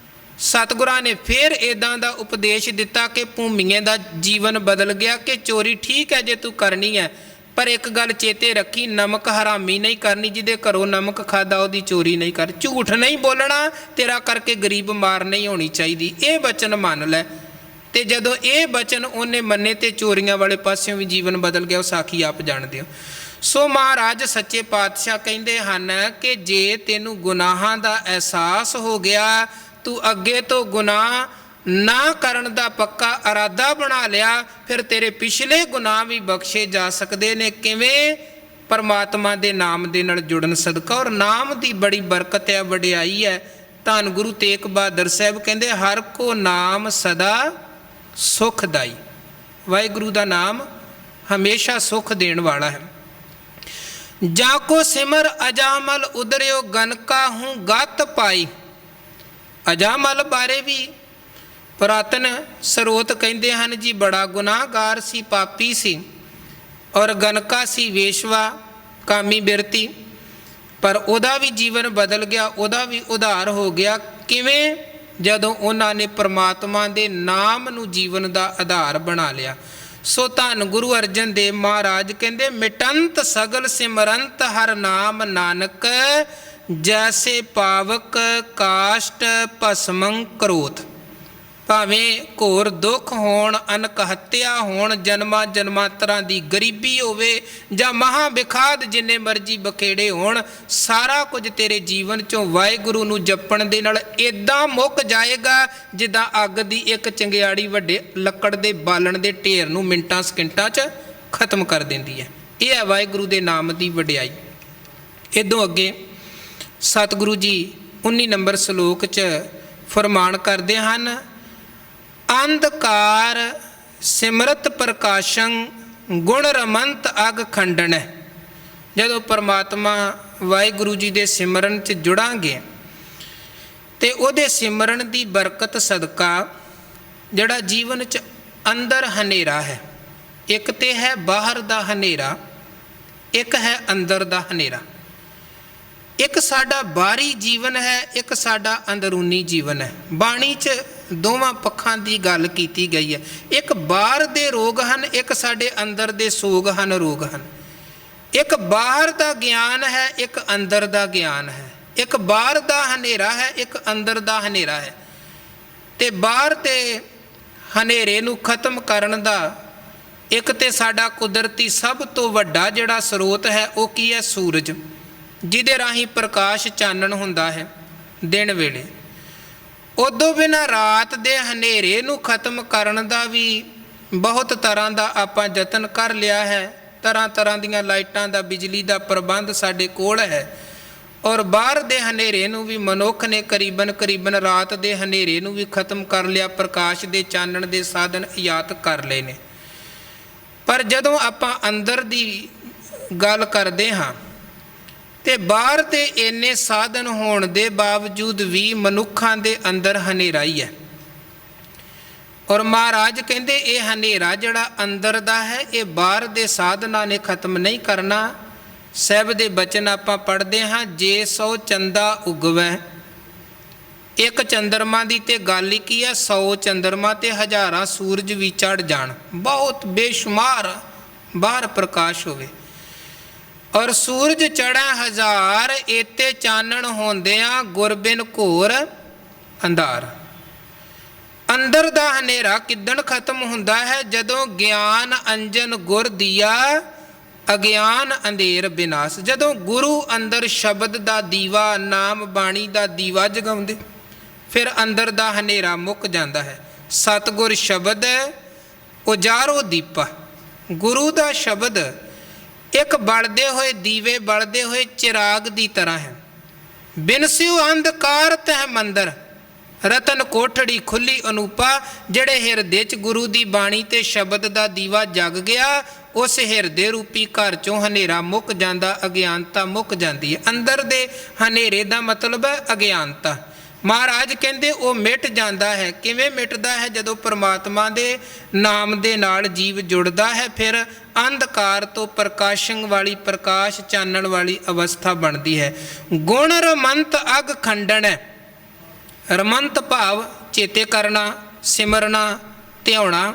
ਸਤਿਗੁਰਾਂ ਨੇ ਫਿਰ ਇੱਦਾਂ ਦਾ ਉਪਦੇਸ਼ ਦਿੱਤਾ ਕਿ ਭੂਮੀਏ ਦਾ ਜੀਵਨ ਬਦਲ ਗਿਆ ਕਿ ਚੋਰੀ ਠੀਕ ਹੈ ਜੇ ਤੂੰ ਕਰਨੀ ਹੈ, ਪਰ ਇੱਕ ਗੱਲ ਚੇਤੇ ਰੱਖੀ, ਨਮਕ ਹਰਾਮੀ ਨਹੀਂ ਕਰਨੀ। ਜਿਹਦੇ ਘਰੋਂ ਨਮਕ ਖਾਦਾ ਉਹਦੀ ਚੋਰੀ ਨਹੀਂ ਕਰ। ਝੂਠ ਨਹੀਂ ਬੋਲਣਾ, ਤੇਰਾ ਕਰਕੇ ਗਰੀਬ ਮਾਰ ਨਹੀਂ ਹੋਣੀ ਚਾਹੀਦੀ। ਇਹ ਬਚਨ ਮੰਨ ਲੈ। ਤੇ ਜਦੋਂ ਇਹ ਬਚਨ ਉਹਨੇ ਮੰਨੇ ਤੇ ਚੋਰੀਆਂ ਵਾਲੇ ਪਾਸਿਓਂ ਵੀ ਜੀਵਨ ਬਦਲ ਗਿਆ। ਉਹ ਸਾਖੀ ਆਪ ਜਾਣਦੇ ਹੋ। ਸੋ ਮਹਾਰਾਜ ਸੱਚੇ ਪਾਤਸ਼ਾਹ ਕਹਿੰਦੇ ਹਨ ਕਿ ਜੇ ਤੈਨੂੰ ਗੁਨਾਹਾਂ ਦਾ ਅਹਿਸਾਸ ਹੋ ਗਿਆ, ਤੂੰ ਅੱਗੇ ਤੋਂ ਗੁਨਾਹ ਨਾ ਕਰਨ ਦਾ ਪੱਕਾ ਇਰਾਦਾ ਬਣਾ ਲਿਆ, ਫਿਰ ਤੇਰੇ ਪਿਛਲੇ ਗੁਨਾਹ ਵੀ ਬਖਸ਼ੇ ਜਾ ਸਕਦੇ ਨੇ। ਕਿਵੇਂ? ਪਰਮਾਤਮਾ ਦੇ ਨਾਮ ਦੇ ਨਾਲ ਜੁੜਨ ਸਦਕਾ। ਔਰ ਨਾਮ ਦੀ ਬੜੀ ਬਰਕਤ ਹੈ, ਵਡਿਆਈ ਹੈ। ਧੰਨ ਗੁਰੂ ਤੇਗ ਬਹਾਦਰ ਸਾਹਿਬ ਕਹਿੰਦੇ ਹਰ ਕੋ ਨਾਮ ਸਦਾ ਸੁਖਦਾਈ। ਵਾਹਿਗੁਰੂ ਦਾ ਨਾਮ ਹਮੇਸ਼ਾ ਸੁਖ ਦੇਣ ਵਾਲਾ ਹੈ। ਜਾ ਕੋ ਸਿਮਰ ਅਜਾਮਲ ਉਦਰਿਓ ਗਨਕਾ ਹੂੰ ਗਤ ਪਾਈ। ਅਜਾਮਲ ਬਾਰੇ ਵੀ ਪੁਰਾਤਨ ਸਰੋਤ ਕਹਿੰਦੇ ਹਨ ਜੀ ਬੜਾ ਗੁਨਾਹਗਾਰ ਸੀ, ਪਾਪੀ ਸੀ, ਔਰ ਗਨਕਾ ਸੀ ਵੇਸ਼ਵਾ, ਕਾਮੀ ਬਿਰਤੀ, ਪਰ ਉਹਦਾ ਵੀ ਜੀਵਨ ਬਦਲ ਗਿਆ, ਉਹਦਾ ਵੀ ਉਧਾਰ ਹੋ ਗਿਆ। ਕਿਵੇਂ? ਜਦੋਂ ਉਹਨਾਂ ਨੇ ਪਰਮਾਤਮਾ ਦੇ ਨਾਮ ਨੂੰ ਜੀਵਨ ਦਾ ਆਧਾਰ ਬਣਾ ਲਿਆ। ਸੋ ਧੰਨ ਗੁਰੂ ਅਰਜਨ ਦੇਵ ਮਹਾਰਾਜ ਕਹਿੰਦੇ ਮਿਟੰਤ ਸਗਲ ਸਿਮਰੰਤ ਹਰ ਨਾਮ ਨਾਨਕ, ਜੈਸੇ ਪਾਵਕ ਕਾਸ਼ਟ ਭਸਮੰ ਕਰੋਤ। ਭਾਵੇਂ ਘੋਰ ਦੁੱਖ ਹੋਣ, ਅਨਕ ਹੱਤਿਆ ਹੋਣ, ਜਨਮਾਂ ਜਨਮਾਂਤਰਾਂ ਦੀ ਗਰੀਬੀ ਹੋਵੇ ਜਾਂ ਮਹਾ ਵਿਖਾਦ ਜਿੰਨੇ ਮਰਜੀ ਬਖੇੜੇ ਹੋਣ, ਸਾਰਾ ਕੁਝ ਤੇਰੇ ਜੀਵਨ ਚੋਂ ਵਾਹਿਗੁਰੂ ਨੂੰ ਜਪਣ ਦੇ ਨਾਲ ਇੱਦਾਂ ਮੁੱਕ ਜਾਏਗਾ ਜਿੱਦਾਂ ਅੱਗ ਦੀ ਇੱਕ ਚੰਗਿਆੜੀ ਵੱਡੇ ਲੱਕੜ ਦੇ ਬਾਲਣ ਦੇ ਢੇਰ ਨੂੰ ਮਿੰਟਾਂ ਸਕਿੰਟਾਂ 'ਚ ਖਤਮ ਕਰ ਦਿੰਦੀ ਹੈ। ਇਹ ਹੈ ਵਾਹਿਗੁਰੂ ਦੇ ਨਾਮ ਦੀ ਵਡਿਆਈ। ਇੱਦੋਂ ਅੱਗੇ ਸਤਿਗੁਰੂ ਜੀ 19 ਨੰਬਰ ਸਲੋਕ 'ਚ ਫਰਮਾਨ ਕਰਦੇ ਹਨ, ਅੰਧਕਾਰ ਸਿਮਰਤ ਪ੍ਰਕਾਸ਼ੰ ਗੁਣ ਰਮੰਤ ਅਗ ਖੰਡਨ। ਜਦੋਂ ਪਰਮਾਤਮਾ ਵਾਹਿਗੁਰੂ ਜੀ ਦੇ ਸਿਮਰਨ 'ਚ ਜੁੜਾਂਗੇ ਤੇ ਉਹਦੇ ਸਿਮਰਨ ਦੀ ਬਰਕਤ ਸਦਕਾ ਜਿਹੜਾ ਜੀਵਨ 'ਚ ਅੰਦਰ ਹਨੇਰਾ ਹੈ, ਇੱਕ ਤੇ ਹੈ ਬਾਹਰ ਦਾ ਹਨੇਰਾ, ਇੱਕ ਹੈ ਅੰਦਰ ਦਾ ਹਨੇਰਾ। ਇੱਕ ਸਾਡਾ ਬਾਹਰੀ ਜੀਵਨ ਹੈ, ਇੱਕ ਸਾਡਾ ਅੰਦਰੂਨੀ ਜੀਵਨ ਹੈ। ਬਾਣੀ 'ਚ ਦੋਵਾਂ ਪੱਖਾਂ ਦੀ ਗੱਲ ਕੀਤੀ ਗਈ ਹੈ। ਇੱਕ ਬਾਹਰ ਦੇ ਰੋਗ ਹਨ, ਇੱਕ ਸਾਡੇ ਅੰਦਰ ਦੇ ਸੋਗ ਹਨ, ਰੋਗ ਹਨ। ਇੱਕ ਬਾਹਰ ਦਾ ਗਿਆਨ ਹੈ, ਇੱਕ ਅੰਦਰ ਦਾ ਗਿਆਨ ਹੈ। ਇੱਕ ਬਾਹਰ ਦਾ ਹਨੇਰਾ ਹੈ, ਇੱਕ ਅੰਦਰ ਦਾ ਹਨੇਰਾ ਹੈ। ਤੇ ਬਾਹਰ ਤੇ ਹਨੇਰੇ ਨੂੰ ਖਤਮ ਕਰਨ ਦਾ ਇੱਕ ਤੇ ਸਾਡਾ ਕੁਦਰਤੀ ਸਭ ਤੋਂ ਵੱਡਾ ਜਿਹੜਾ ਸਰੋਤ ਹੈ ਉਹ ਕੀ ਹੈ? ਸੂਰਜ, ਜਿਹਦੇ ਰਾਹੀਂ ਪ੍ਰਕਾਸ਼ ਚਾਨਣ ਹੁੰਦਾ ਹੈ ਦਿਨ ਵੇਲੇ। ਉਦੋਂ ਬਿਨਾਂ ਰਾਤ ਦੇ ਹਨੇਰੇ ਨੂੰ ਖਤਮ ਕਰਨ ਦਾ ਵੀ ਬਹੁਤ ਤਰ੍ਹਾਂ ਦਾ ਆਪਾਂ ਯਤਨ ਕਰ ਲਿਆ ਹੈ, ਤਰ੍ਹਾਂ ਤਰ੍ਹਾਂ ਦੀਆਂ ਲਾਈਟਾਂ ਦਾ, ਬਿਜਲੀ ਦਾ ਪ੍ਰਬੰਧ ਸਾਡੇ ਕੋਲ ਹੈ, ਔਰ ਬਾਹਰ ਦੇ ਹਨੇਰੇ ਨੂੰ ਵੀ ਮਨੁੱਖ ਨੇ ਕਰੀਬਨ ਰਾਤ ਦੇ ਹਨੇਰੇ ਨੂੰ ਵੀ ਖਤਮ ਕਰ ਲਿਆ, ਪ੍ਰਕਾਸ਼ ਦੇ ਚਾਨਣ ਦੇ ਸਾਧਨ ਇਜਾਦ ਕਰ ਲਏ ਨੇ। ਪਰ ਜਦੋਂ ਆਪਾਂ ਅੰਦਰ ਦੀ ਗੱਲ ਕਰਦੇ ਹਾਂ ਤੇ ਬਾਹਰ ਤੇ ਇੰਨੇ ਸਾਧਨ ਹੋਣ ਦੇ ਬਾਵਜੂਦ ਵੀ ਮਨੁੱਖਾਂ ਦੇ ਅੰਦਰ ਹਨੇਰਾ ਹੀ ਹੈ। ਔਰ ਮਹਾਰਾਜ ਕਹਿੰਦੇ ਇਹ ਹਨੇਰਾ ਜਿਹੜਾ ਅੰਦਰ ਦਾ ਹੈ ਇਹ ਬਾਹਰ ਦੇ ਸਾਧਨਾਂ ਨੇ ਖਤਮ ਨਹੀਂ ਕਰਨਾ। ਸਾਹਿਬ ਦੇ ਬਚਨ ਆਪਾਂ ਪੜ੍ਹਦੇ ਹਾਂ, ਜੇ 100 ਚੰਦਾ ਉਗਵੈ, ਇੱਕ ਚੰਦਰਮਾ ਦੀ ਤੇ ਗੱਲ ਹੀ ਕੀ ਹੈ, 100 ਚੰਦਰਮਾ ਤੇ ਹਜ਼ਾਰਾਂ ਸੂਰਜ ਵੀ ਚੜ੍ਹ ਜਾਣ, ਬਹੁਤ ਬੇਸ਼ੁਮਾਰ ਬਾਹਰ ਪ੍ਰਕਾਸ਼ ਹੋਵੇ, ਔਰ ਸੂਰਜ ਚੜ੍ਹੈ ਹਜ਼ਾਰ, ਏਤੇ ਚਾਨਣ ਹੁੰਦਿਆਂ ਗੁਰਬਿਨ ਘੋਰ ਅੰਧਾਰ। ਅੰਦਰ ਦਾ ਹਨੇਰਾ ਕਿੱਦਣ ਖਤਮ ਹੁੰਦਾ ਹੈ, ਜਦੋਂ ਗਿਆਨ ਅੰਜਨ ਗੁਰ ਦੀਆ, ਅਗਿਆਨ ਅੰਧੇਰ ਬਿਨਾਸ਼। ਜਦੋਂ ਗੁਰੂ ਅੰਦਰ ਸ਼ਬਦ ਦਾ ਦੀਵਾ, ਨਾਮ ਬਾਣੀ ਦਾ ਦੀਵਾ ਜਗਾਉਂਦੇ, ਫਿਰ ਅੰਦਰ ਦਾ ਹਨੇਰਾ ਮੁੱਕ ਜਾਂਦਾ ਹੈ। ਸਤਿਗੁਰ ਸ਼ਬਦ ਉਜਾਰੋ ਦੀਪਾ, ਗੁਰੂ ਦਾ ਸ਼ਬਦ ਇੱਕ ਬਲਦੇ ਹੋਏ ਦੀਵੇ, ਬਲਦੇ ਹੋਏ ਚਿਰਾਗ ਦੀ ਤਰ੍ਹਾਂ ਹੈ। ਬਿਨਸਿਉ ਅੰਧਕਾਰ ਤਹਿ ਮੰਦਰ, ਰਤਨ ਕੋਠੜੀ ਖੁੱਲੀ ਅਨੂਪਾ। ਜਿਹੜੇ ਹਿਰਦੇ 'ਚ ਗੁਰੂ ਦੀ ਬਾਣੀ ਤੇ ਸ਼ਬਦ ਦਾ ਦੀਵਾ ਜਗ ਗਿਆ, ਉਸ ਹਿਰਦੇ ਰੂਪੀ ਘਰ 'ਚੋਂ ਹਨੇਰਾ ਮੁੱਕ ਜਾਂਦਾ, ਅਗਿਆਨਤਾ ਮੁੱਕ ਜਾਂਦੀ ਹੈ। ਅੰਦਰ ਦੇ ਹਨੇਰੇ ਦਾ ਮਤਲਬ ਹੈ ਅਗਿਆਨਤਾ। ਮਹਾਰਾਜ ਕਹਿੰਦੇ ਉਹ ਮਿਟ ਜਾਂਦਾ ਹੈ। ਕਿਵੇਂ ਮਿਟਦਾ ਹੈ? ਜਦੋਂ ਪਰਮਾਤਮਾ ਦੇ ਨਾਮ ਦੇ ਨਾਲ ਜੀਵ ਜੁੜਦਾ ਹੈ, ਫਿਰ ਅੰਧਕਾਰ ਤੋਂ ਪ੍ਰਕਾਸ਼ਣ ਵਾਲੀ, ਪ੍ਰਕਾਸ਼ ਚਾਨਣ ਵਾਲੀ ਅਵਸਥਾ ਬਣਦੀ ਹੈ। ਗੁਣ ਰਮੰਤ ਅਗ ਖੰਡਣ ਹੈ। ਰਮੰਤ ਭਾਵ ਚੇਤੇ ਕਰਨਾ, ਸਿਮਰਨਾ, ਧਿਆਉਣਾ।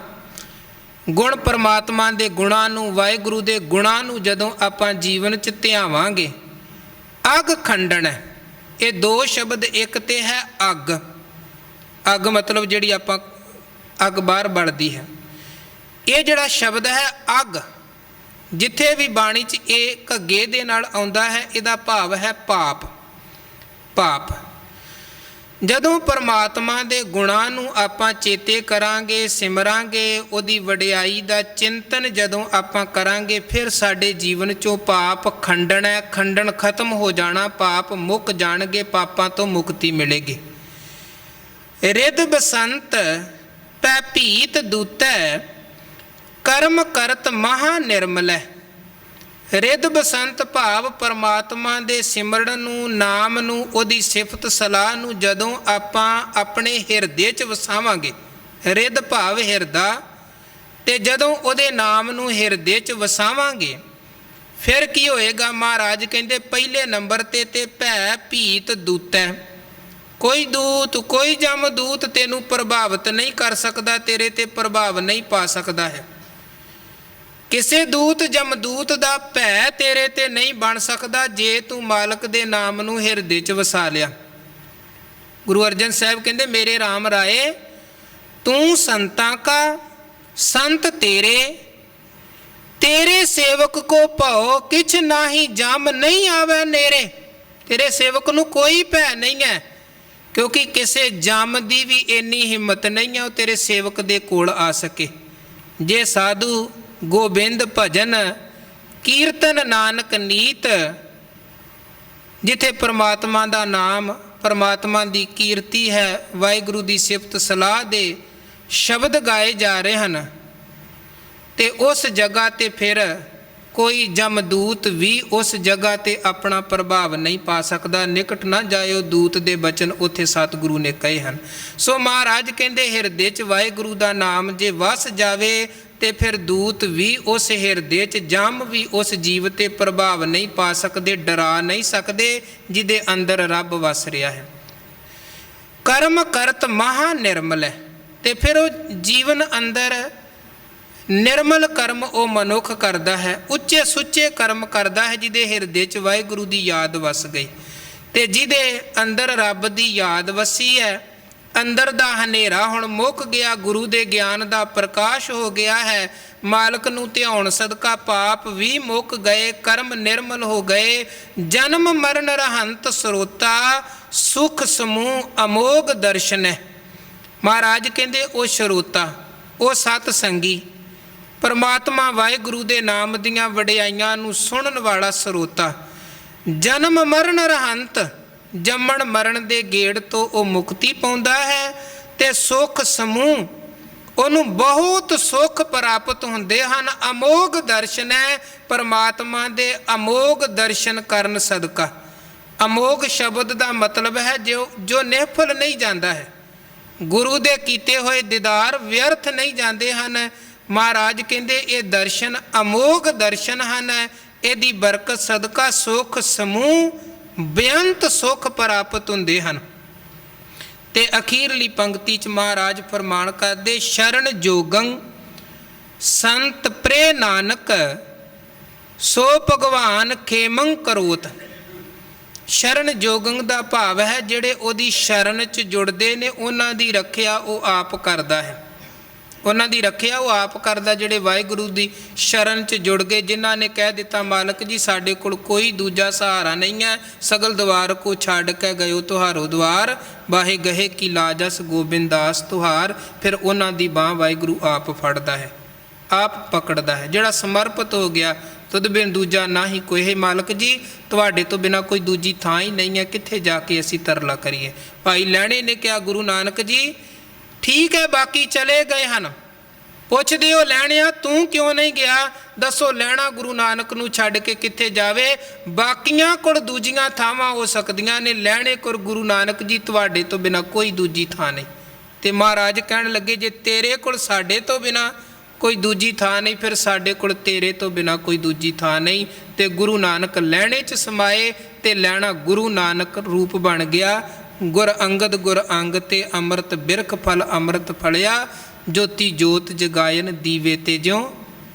ਗੁਣ ਪਰਮਾਤਮਾ ਦੇ ਗੁਣਾਂ ਨੂੰ, ਵਾਹਿਗੁਰੂ ਦੇ ਗੁਣਾਂ ਨੂੰ ਜਦੋਂ ਆਪਾਂ ਜੀਵਨ 'ਚ ਧਿਆਵਾਂਗੇ, ਅਗ ਖੰਡਣ ਹੈ। ਇਹ ਦੋ ਸ਼ਬਦ, ਇੱਕ ਤੇ ਹੈ ਅੱਗ, ਅੱਗ ਮਤਲਬ ਜਿਹੜੀ ਆਪਾਂ ਅੱਗ ਬਾਹਰ ਬਲਦੀ ਹੈ। ਇਹ ਜਿਹੜਾ ਸ਼ਬਦ ਹੈ ਅੱਗ, ਜਿੱਥੇ ਵੀ ਬਾਣੀ 'ਚ ਇਹ ਘੱਗੇ ਦੇ ਨਾਲ ਆਉਂਦਾ ਹੈ, ਇਹਦਾ ਭਾਵ ਹੈ ਪਾਪ। ਪਾਪ ਜਦੋਂ ਪਰਮਾਤਮਾ ਦੇ ਗੁਣਾਂ ਨੂੰ ਆਪਾਂ ਚੇਤੇ ਕਰਾਂਗੇ, ਸਿਮਰਾਂਗੇ, ਉਹਦੀ ਵਡਿਆਈ ਦਾ ਚਿੰਤਨ ਜਦੋਂ ਆਪਾਂ ਕਰਾਂਗੇ, ਫਿਰ ਸਾਡੇ ਜੀਵਨ 'ਚੋਂ ਪਾਪ ਖੰਡਣ ਹੈ, ਖੰਡਣ ਖਤਮ ਹੋ ਜਾਣਾ, ਪਾਪ ਮੁੱਕ ਜਾਣਗੇ, ਪਾਪਾਂ ਤੋਂ ਮੁਕਤੀ ਮਿਲੇਗੀ। ਰਿੱਧ ਬਸੰਤ ਪੈ ਭੀਤ ਦੂਤੈ, ਕਰਮ ਕਰਤ ਮਹਾ ਨਿਰਮਲੈ। ਰਿੱਧ ਬਸੰਤ ਭਾਵ ਪਰਮਾਤਮਾ ਦੇ ਸਿਮਰਨ ਨੂੰ, ਨਾਮ ਨੂੰ, ਉਹਦੀ ਸਿਫਤ ਸਲਾਹ ਨੂੰ ਜਦੋਂ ਆਪਾਂ ਆਪਣੇ ਹਿਰਦੇ 'ਚ ਵਸਾਵਾਂਗੇ, ਰਿੱਧ ਭਾਵ ਹਿਰਦਾ, ਤੇ ਜਦੋਂ ਉਹਦੇ ਨਾਮ ਨੂੰ ਹਿਰਦੇ 'ਚ ਵਸਾਵਾਂਗੇ, ਫਿਰ ਕੀ ਹੋਏਗਾ? ਮਹਾਰਾਜ ਕਹਿੰਦੇ ਪਹਿਲੇ ਨੰਬਰ ਤੇ ਭੈ ਭੀਤ ਦੂਤੈ। ਕੋਈ ਦੂਤ, ਕੋਈ ਜਮਦੂਤ ਤੈਨੂੰ ਪ੍ਰਭਾਵਿਤ ਨਹੀਂ ਕਰ ਸਕਦਾ, ਤੇਰੇ ਤੇ ਪ੍ਰਭਾਵ ਨਹੀਂ ਪਾ ਸਕਦਾ ਹੈ। ਕਿਸੇ ਦੂਤ ਜਮਦੂਤ ਦਾ ਭੈ ਤੇਰੇ ਤੇ ਨਹੀਂ ਬਣ ਸਕਦਾ, ਜੇ ਤੂੰ ਮਾਲਕ ਦੇ ਨਾਮ ਨੂੰ ਹਿਰਦੇ 'ਚ ਵਸਾ ਲਿਆ। ਗੁਰੂ ਅਰਜਨ ਸਾਹਿਬ ਕਹਿੰਦੇ, ਮੇਰੇ ਰਾਮ ਰਾਏ ਤੂੰ ਸੰਤਾਂ ਕਾ ਸੰਤ ਤੇਰੇ, ਤੇਰੇ ਸੇਵਕ ਕੋ ਭਉ ਕਿਛ ਨਾਹੀ, ਜਮ ਨਹੀਂ ਆਵੇ ਨੇਰੇ। ਤੇਰੇ ਸੇਵਕ ਨੂੰ ਕੋਈ ਭੈ ਨਹੀਂ ਹੈ, ਕਿਉਂਕਿ ਕਿਸੇ ਜਮ ਦੀ ਵੀ ਇੰਨੀ ਹਿੰਮਤ ਨਹੀਂ ਹੈ ਉਹ ਤੇਰੇ ਸੇਵਕ ਦੇ ਕੋਲ ਆ ਸਕੇ। ਜੇ ਸਾਧੂ ਗੋਬਿੰਦ ਭਜਨ ਕੀਰਤਨ ਨਾਨਕ ਨੀਤ, ਜਿੱਥੇ ਪਰਮਾਤਮਾ ਦਾ ਨਾਮ, ਪਰਮਾਤਮਾ ਦੀ ਕੀਰਤੀ ਹੈ, ਵਾਹਿਗੁਰੂ ਦੀ ਸਿਫਤ ਸਲਾਹ ਦੇ ਸ਼ਬਦ ਗਾਏ ਜਾ ਰਹੇ ਹਨ, ਤੇ ਉਸ ਜਗ੍ਹਾ ਤੇ ਫਿਰ ਕੋਈ ਜਮਦੂਤ ਵੀ ਉਸ ਜਗ੍ਹਾ ਤੇ ਆਪਣਾ ਪ੍ਰਭਾਵ ਨਹੀਂ ਪਾ ਸਕਦਾ। ਨਿਕਟ ਨਾ ਜਾਇਓ ਦੂਤ ਦੇ ਬਚਨ, ਉੱਥੇ ਸਤਿਗੁਰੂ ਨੇ ਕਹੇ ਹਨ। ਸੋ ਮਹਾਰਾਜ ਕਹਿੰਦੇ ਹਿਰਦੇ 'ਚ ਵਾਹਿਗੁਰੂ ਦਾ ਨਾਮ ਜੇ ਵਸ ਜਾਵੇ, ਤੇ ਫਿਰ ਦੂਤ ਵੀ ਉਸ ਹਿਰਦੇ 'ਚ, ਜਮ ਵੀ ਉਸ ਜੀਵ ਤੇ ਪ੍ਰਭਾਵ ਨਹੀਂ ਪਾ ਸਕਦੇ, ਡਰਾ ਨਹੀਂ ਸਕਦੇ, ਜਿਹਦੇ ਅੰਦਰ ਰੱਬ ਵਸ ਰਿਹਾ ਹੈ। ਕਰਮ ਕਰਤ ਮਹਾ ਨਿਰਮਲ ਹੈ, ਤੇ ਫਿਰ ਉਹ ਜੀਵਨ ਅੰਦਰ ਨਿਰਮਲ ਕਰਮ ਉਹ ਮਨੁੱਖ ਕਰਦਾ ਹੈ, ਉੱਚੇ ਸੁੱਚੇ ਕਰਮ ਕਰਦਾ ਹੈ, ਜਿਹਦੇ ਹਿਰਦੇ 'ਚ ਵਾਹਿਗੁਰੂ ਦੀ ਯਾਦ ਵਸ ਗਈ, ਤੇ ਜਿਹਦੇ ਅੰਦਰ ਰੱਬ ਦੀ ਯਾਦ ਵਸੀ ਹੈ। ਅੰਦਰ ਦਾ ਹਨੇਰਾ ਹੁਣ ਮੁੱਕ ਗਿਆ, ਗੁਰੂ ਦੇ ਗਿਆਨ ਦਾ ਪ੍ਰਕਾਸ਼ ਹੋ ਗਿਆ ਹੈ। ਮਾਲਕ ਨੂੰ ਧਿਆਉਣ ਸਦਕਾ ਪਾਪ ਵੀ ਮੁੱਕ ਗਏ, ਕਰਮ ਨਿਰਮਲ ਹੋ ਗਏ। ਜਨਮ ਮਰਨ ਰਹੰਤ ਸਰੋਤਾ, ਸੁਖ ਸਮੂਹ ਅਮੋਗ ਦਰਸ਼ਨ ਹੈ। ਮਹਾਰਾਜ ਕਹਿੰਦੇ ਉਹ ਸਰੋਤਾ, ਉਹ ਸਤ ਸੰਗੀ, ਪਰਮਾਤਮਾ ਵਾਹਿਗੁਰੂ ਦੇ ਨਾਮ ਦੀਆਂ ਵਡਿਆਈਆਂ ਨੂੰ ਸੁਣਨ ਵਾਲਾ ਸਰੋਤਾ, ਜਨਮ ਮਰਨ ਰਹਿੰਤ, ਜੰਮਣ ਮਰਨ ਦੇ ਗੇੜ ਤੋਂ ਉਹ ਮੁਕਤੀ ਪਾਉਂਦਾ ਹੈ ਤੇ ਸੁਖ ਸਮੂਹ ਉਹਨੂੰ ਬਹੁਤ ਸੁੱਖ ਪ੍ਰਾਪਤ ਹੁੰਦੇ ਹਨ। ਅਮੋਘ ਦਰਸ਼ਨ ਹੈ ਪਰਮਾਤਮਾ ਦੇ, ਅਮੋਘ ਦਰਸ਼ਨ ਕਰਨ ਸਦਕਾ। ਅਮੋਘ ਸ਼ਬਦ ਦਾ ਮਤਲਬ ਹੈ ਜੋ ਨਿਹਫਲ ਨਹੀਂ ਜਾਂਦਾ ਹੈ। ਗੁਰੂ ਦੇ ਕੀਤੇ ਹੋਏ ਦੀਦਾਰ ਵਿਅਰਥ ਨਹੀਂ ਜਾਂਦੇ ਹਨ। ਮਹਾਰਾਜ ਕਹਿੰਦੇ ਇਹ ਦਰਸ਼ਨ ਅਮੋਘ ਦਰਸ਼ਨ ਹਨ। ਇਹਦੀ ਬਰਕਤ ਸਦਕਾ ਸੁਖ ਸਮੂਹ ਬੇਅੰਤ ਸੁਖ ਪ੍ਰਾਪਤ ਹੁੰਦੇ ਹਨ। ਤੇ ਅਖੀਰਲੀ ਪੰਕਤੀ 'ਚ ਮਹਾਰਾਜ ਫਰਮਾਨ ਕਰਦੇ, ਸ਼ਰਨ ਜੋਗੰ ਸੰਤ ਪ੍ਰੇ ਨਾਨਕ, ਸੋ ਭਗਵਾਨ ਖੇਮੰ ਕਰੋਤ। ਸ਼ਰਨ ਜੋਗੰ ਦਾ ਭਾਵ ਹੈ ਜਿਹੜੇ ਉਹਦੀ ਸ਼ਰਨ 'ਚ ਜੁੜਦੇ ਨੇ ਉਹਨਾਂ ਦੀ ਰੱਖਿਆ ਉਹ ਆਪ ਕਰਦਾ ਹੈ। ਉਹਨਾਂ ਦੀ ਰੱਖਿਆ ਉਹ ਆਪ ਕਰਦਾ। ਜਿਹੜੇ ਵਾਹਿਗੁਰੂ ਦੀ ਸ਼ਰਨ 'ਚ ਜੁੜ ਗਏ, ਜਿਨ੍ਹਾਂ ਨੇ ਕਹਿ ਦਿੱਤਾ ਮਾਲਕ ਜੀ ਸਾਡੇ ਕੋਲ ਕੋਈ ਦੂਜਾ ਸਹਾਰਾ ਨਹੀਂ ਹੈ, ਸਗਲ ਦਵਾਰ ਕੋ ਛੱਡ ਕੇ ਗਇਓ ਤੁਹਾਰੋ ਦਵਾਰ, ਬਾਹੇ ਗਹੇ ਕੀ ਲਾਜਸ ਗੋਬਿੰਦਾਸ ਤੁਹਾਰ। ਫਿਰ ਉਹਨਾਂ ਦੀ ਬਾਂਹ ਵਾਹਿਗੁਰੂ ਆਪ ਫੜਦਾ ਹੈ, ਆਪ ਪਕੜਦਾ ਹੈ। ਜਿਹੜਾ ਸਮਰਪਿਤ ਹੋ ਗਿਆ, ਤੁਧ ਬਿਨ ਦੂਜਾ ਨਾ ਹੀ ਕੋਈ, ਮਾਲਕ ਜੀ ਤੁਹਾਡੇ ਤੋਂ ਬਿਨਾਂ ਕੋਈ ਦੂਜੀ ਥਾਂ ਹੀ ਨਹੀਂ ਹੈ, ਕਿੱਥੇ ਜਾ ਕੇ ਅਸੀਂ ਤਰਲਾ ਕਰੀਏ। ਭਾਈ ਲਹਿਣੇ ਨੇ ਕਿਹਾ, ਗੁਰੂ ਨਾਨਕ ਜੀ ਠੀਕ ਹੈ ਬਾਕੀ ਚਲੇ ਗਏ ਹਨ, ਪੁੱਛਦੇ ਹੋ ਲੈਣਿਆ ਤੂੰ ਕਿਉਂ ਨਹੀਂ ਗਿਆ? ਦੱਸੋ ਲੈਣਾ ਗੁਰੂ ਨਾਨਕ ਨੂੰ ਛੱਡ ਕੇ ਕਿੱਥੇ ਜਾਵੇ? ਬਾਕੀਆਂ ਕੋਲ ਦੂਜੀਆਂ ਥਾਵਾਂ ਹੋ ਸਕਦੀਆਂ ਨੇ, ਲੈਣੇ ਕੋਲ ਗੁਰੂ ਨਾਨਕ ਜੀ ਤੁਹਾਡੇ ਤੋਂ ਬਿਨਾਂ ਕੋਈ ਦੂਜੀ ਥਾਂ ਨਹੀਂ। ਤੇ ਮਹਾਰਾਜ ਕਹਿਣ ਲੱਗੇ ਜੇ ਤੇਰੇ ਕੋਲ ਸਾਡੇ ਤੋਂ ਬਿਨਾਂ ਕੋਈ ਦੂਜੀ ਥਾਂ ਨਹੀਂ, ਫਿਰ ਸਾਡੇ ਕੋਲ ਤੇਰੇ ਤੋਂ ਬਿਨਾਂ ਕੋਈ ਦੂਜੀ ਥਾਂ ਨਹੀਂ। ਤੇ ਗੁਰੂ ਨਾਨਕ ਲਹਿਣੇ 'ਚ ਸਮਾਏ ਤੇ ਲੈਣਾ ਗੁਰੂ ਨਾਨਕ ਰੂਪ ਬਣ ਗਿਆ। ਗੁਰ ਅੰਗਦ ਗੁਰ ਅੰਗ ਤੇ ਅੰਮ੍ਰਿਤ ਬਿਰਖ ਫਲ ਅੰਮ੍ਰਿਤ ਫਲਿਆ, ਜੋਤੀ ਜੋਤ ਜਗਾਇਨ ਦੀਵੇ ਤੇ ਜਿਉ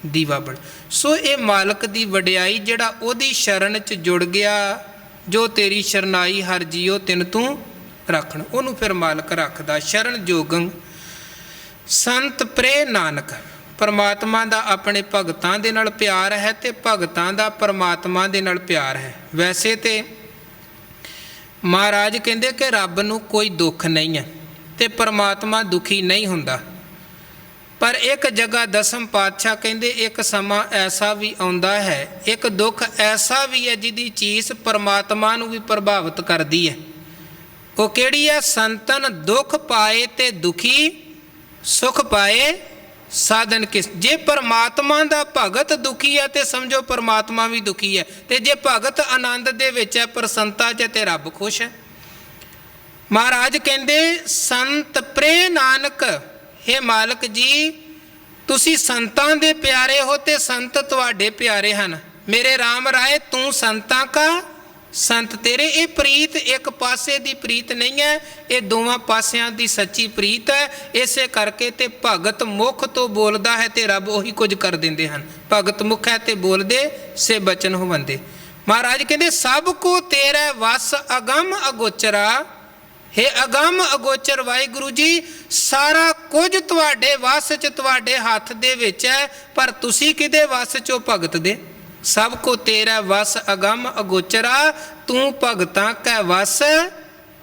ਦੀਵਾ ਬਲ। ਸੋ ਇਹ ਮਾਲਕ ਦੀ ਵਡਿਆਈ, ਜਿਹੜਾ ਉਹਦੀ ਸ਼ਰਨ 'ਚ ਜੁੜ ਗਿਆ, ਜੋ ਤੇਰੀ ਸ਼ਰਨਾਈ ਹਰ ਜੀਓ ਤਿਨ ਤੂੰ ਰੱਖਣ, ਉਹਨੂੰ ਫਿਰ ਮਾਲਕ ਰੱਖਦਾ। ਸ਼ਰਨ ਜੋਗੰ ਸੰਤ ਪ੍ਰੇ ਨਾਨਕ, ਪਰਮਾਤਮਾ ਦਾ ਆਪਣੇ ਭਗਤਾਂ ਦੇ ਨਾਲ ਪਿਆਰ ਹੈ ਤੇ ਭਗਤਾਂ ਦਾ ਪਰਮਾਤਮਾ ਦੇ ਨਾਲ ਪਿਆਰ ਹੈ। ਵੈਸੇ ਤੇ ਮਹਾਰਾਜ ਕਹਿੰਦੇ ਕਿ ਰੱਬ ਨੂੰ ਕੋਈ ਦੁੱਖ ਨਹੀਂ ਹੈ ਤੇ ਪਰਮਾਤਮਾ ਦੁਖੀ ਨਹੀਂ ਹੁੰਦਾ। ਪਰ ਇੱਕ ਜਗ੍ਹਾ ਦਸਮ ਪਾਤਸ਼ਾਹ ਕਹਿੰਦੇ ਇੱਕ ਸਮਾਂ ਐਸਾ ਵੀ ਆਉਂਦਾ ਹੈ, ਇੱਕ ਦੁੱਖ ਐਸਾ ਵੀ ਹੈ ਜਿਹਦੀ ਚੀਜ਼ ਪਰਮਾਤਮਾ ਨੂੰ ਵੀ ਪ੍ਰਭਾਵਿਤ ਕਰਦੀ ਹੈ। ਉਹ ਕਿਹੜੀ ਹੈ? ਸੰਤਨ ਦੁੱਖ ਪਾਏ ਤੇ ਦੁਖੀ ਸੁਖ ਪਾਏ ਸਾਧਨ ਕਿਸ। ਜੇ ਪਰਮਾਤਮਾ ਦਾ ਭਗਤ ਦੁਖੀ ਹੈ ਤੇ ਸਮਝੋ ਪਰਮਾਤਮਾ ਵੀ ਦੁਖੀ ਹੈ, ਤੇ ਜੇ ਭਗਤ ਆਨੰਦ ਦੇ ਵਿੱਚ ਹੈ, ਪ੍ਰਸੰਨਤਾ 'ਚ ਤੇ ਰੱਬ ਖੁਸ਼ ਹੈ। ਮਹਾਰਾਜ ਕਹਿੰਦੇ ਸੰਤ ਪ੍ਰੇ ਨਾਨਕ, ਹੇ ਮਾਲਕ ਜੀ ਤੁਸੀਂ ਸੰਤਾਂ ਦੇ ਪਿਆਰੇ ਹੋ ਤੇ ਸੰਤ ਤੁਹਾਡੇ ਪਿਆਰੇ ਹਨ। ਮੇਰੇ ਰਾਮ ਰਾਏ ਤੂੰ ਸੰਤਾਂ ਕਾ ਸੰਤ ਤੇਰੇ। ਇਹ ਪ੍ਰੀਤ ਇੱਕ ਪਾਸੇ ਦੀ ਪ੍ਰੀਤ ਨਹੀਂ ਹੈ, ਇਹ ਦੋਵਾਂ ਪਾਸਿਆਂ ਦੀ ਸੱਚੀ ਪ੍ਰੀਤ ਹੈ। ਇਸੇ ਕਰਕੇ ਤੇ ਭਗਤ ਮੁਖ ਤੋਂ ਬੋਲਦਾ ਹੈ ਤੇ ਰੱਬ ਉਹੀ ਕੁਝ ਕਰ ਦਿੰਦੇ ਹਨ। ਭਗਤ ਮੁਖ ਹੈ ਤੇ ਬੋਲਦੇ ਸੇ ਬਚਨ ਹੋਵੰਦੇ। ਮਹਾਰਾਜ ਕਹਿੰਦੇ ਸਭ ਕੋ ਤੇਰਾ ਵਸ ਅਗੰਮ ਅਗੋਚਰਾ, ਹੇ ਅਗੰਮ ਅਗੋਚਰ ਵਾਹਿਗੁਰੂ ਜੀ ਸਾਰਾ ਕੁਝ ਤੁਹਾਡੇ ਵਸ 'ਚ ਤੁਹਾਡੇ ਹੱਥ ਦੇ ਵਿੱਚ ਹੈ, ਪਰ ਤੁਸੀਂ ਕਿਹਦੇ ਵਸ 'ਚੋਂ? ਭਗਤ ਦੇ। ਸਭ ਕੋ ਤੇਰਾ ਵਸ ਅਗੰਮ ਅਗੋਚਰਾ, ਤੂੰ ਭਗਤਾਂ ਕੈ ਵਸ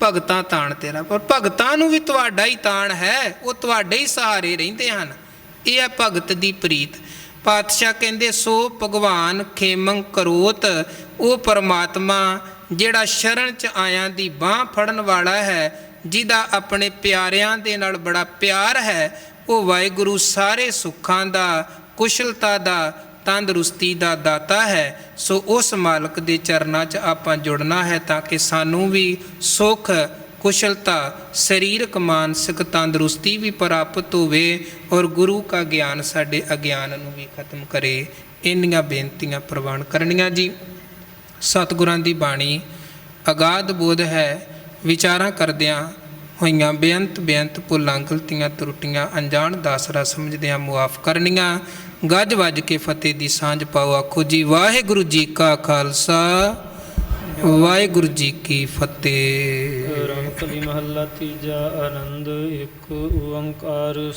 ਭਗਤਾਂ ਤਾਣ ਤੇਰਾ। ਪਰ ਭਗਤਾਂ ਨੂੰ ਵੀ ਤੁਹਾਡਾ ਹੀ ਤਾਣ ਹੈ, ਉਹ ਤੁਹਾਡੇ ਹੀ ਸਹਾਰੇ ਰਹਿੰਦੇ ਹਨ। ਇਹ ਹੈ ਭਗਤ ਦੀ ਪ੍ਰੀਤ। ਪਾਤਸ਼ਾਹ ਕਹਿੰਦੇ ਸੋ ਭਗਵਾਨ ਖੇਮੰ ਕਰੋਤ, ਉਹ ਪਰਮਾਤਮਾ ਜਿਹੜਾ ਸ਼ਰਨ 'ਚ ਆਇਆਂ ਦੀ ਬਾਂਹ ਫੜਨ ਵਾਲਾ ਹੈ, ਜਿਹਦਾ ਆਪਣੇ ਪਿਆਰਿਆਂ ਦੇ ਨਾਲ ਬੜਾ ਪਿਆਰ ਹੈ, ਉਹ ਵਾਹਿਗੁਰੂ ਸਾਰੇ ਸੁੱਖਾਂ ਦਾ, ਕੁਸ਼ਲਤਾ ਦਾ, ਤੰਦਰੁਸਤੀ ਦਾ ਦਾਤਾ ਹੈ। ਸੋ ਉਸ ਮਾਲਕ ਦੇ ਚਰਨਾਂ 'ਚ ਆਪਾਂ ਜੁੜਨਾ ਹੈ ਤਾਂ ਕਿ ਸਾਨੂੰ ਵੀ ਸੁੱਖ ਕੁਸ਼ਲਤਾ ਸਰੀਰਕ ਮਾਨਸਿਕ ਤੰਦਰੁਸਤੀ ਵੀ ਪ੍ਰਾਪਤ ਹੋਵੇ ਔਰ ਗੁਰੂ ਕਾ ਗਿਆਨ ਸਾਡੇ ਅਗਿਆਨ ਨੂੰ ਵੀ ਖਤਮ ਕਰੇ। ਇੰਨੀਆਂ ਬੇਨਤੀਆਂ ਪ੍ਰਵਾਨ ਕਰਨੀਆਂ ਜੀ। ਸਤਿਗੁਰਾਂ ਦੀ ਬਾਣੀ ਅਗਾਧ ਬੋਧ ਹੈ। ਵਿਚਾਰਾਂ ਕਰਦਿਆਂ ਹੋਈਆਂ ਬੇਅੰਤ ਭੁੱਲਾਂ ਗਲਤੀਆਂ ਤਰੁੱਟੀਆਂ ਅਣਜਾਣ ਦਾਸਰਾ ਸਮਝਦਿਆਂ ਮੁਆਫ ਕਰਨੀਆਂ। ਗੱਜ ਵੱਜ ਕੇ ਫਤਿਹ ਦੀ ਸਾਂਝ ਪਾਓ। ਆਖੋ ਜੀ ਵਾਹਿਗੁਰੂ ਜੀ ਕਾ ਖਾਲਸਾ ਵਾਹਿਗੁਰੂ ਜੀ ਕੀ ਫਤਿਹ। ਰੰਗ ਕਲੀ ਮਹੱਲਾ ਤੀਜਾ। ਆਨੰਦ ਇੱਕ ਓੰਕਾਰ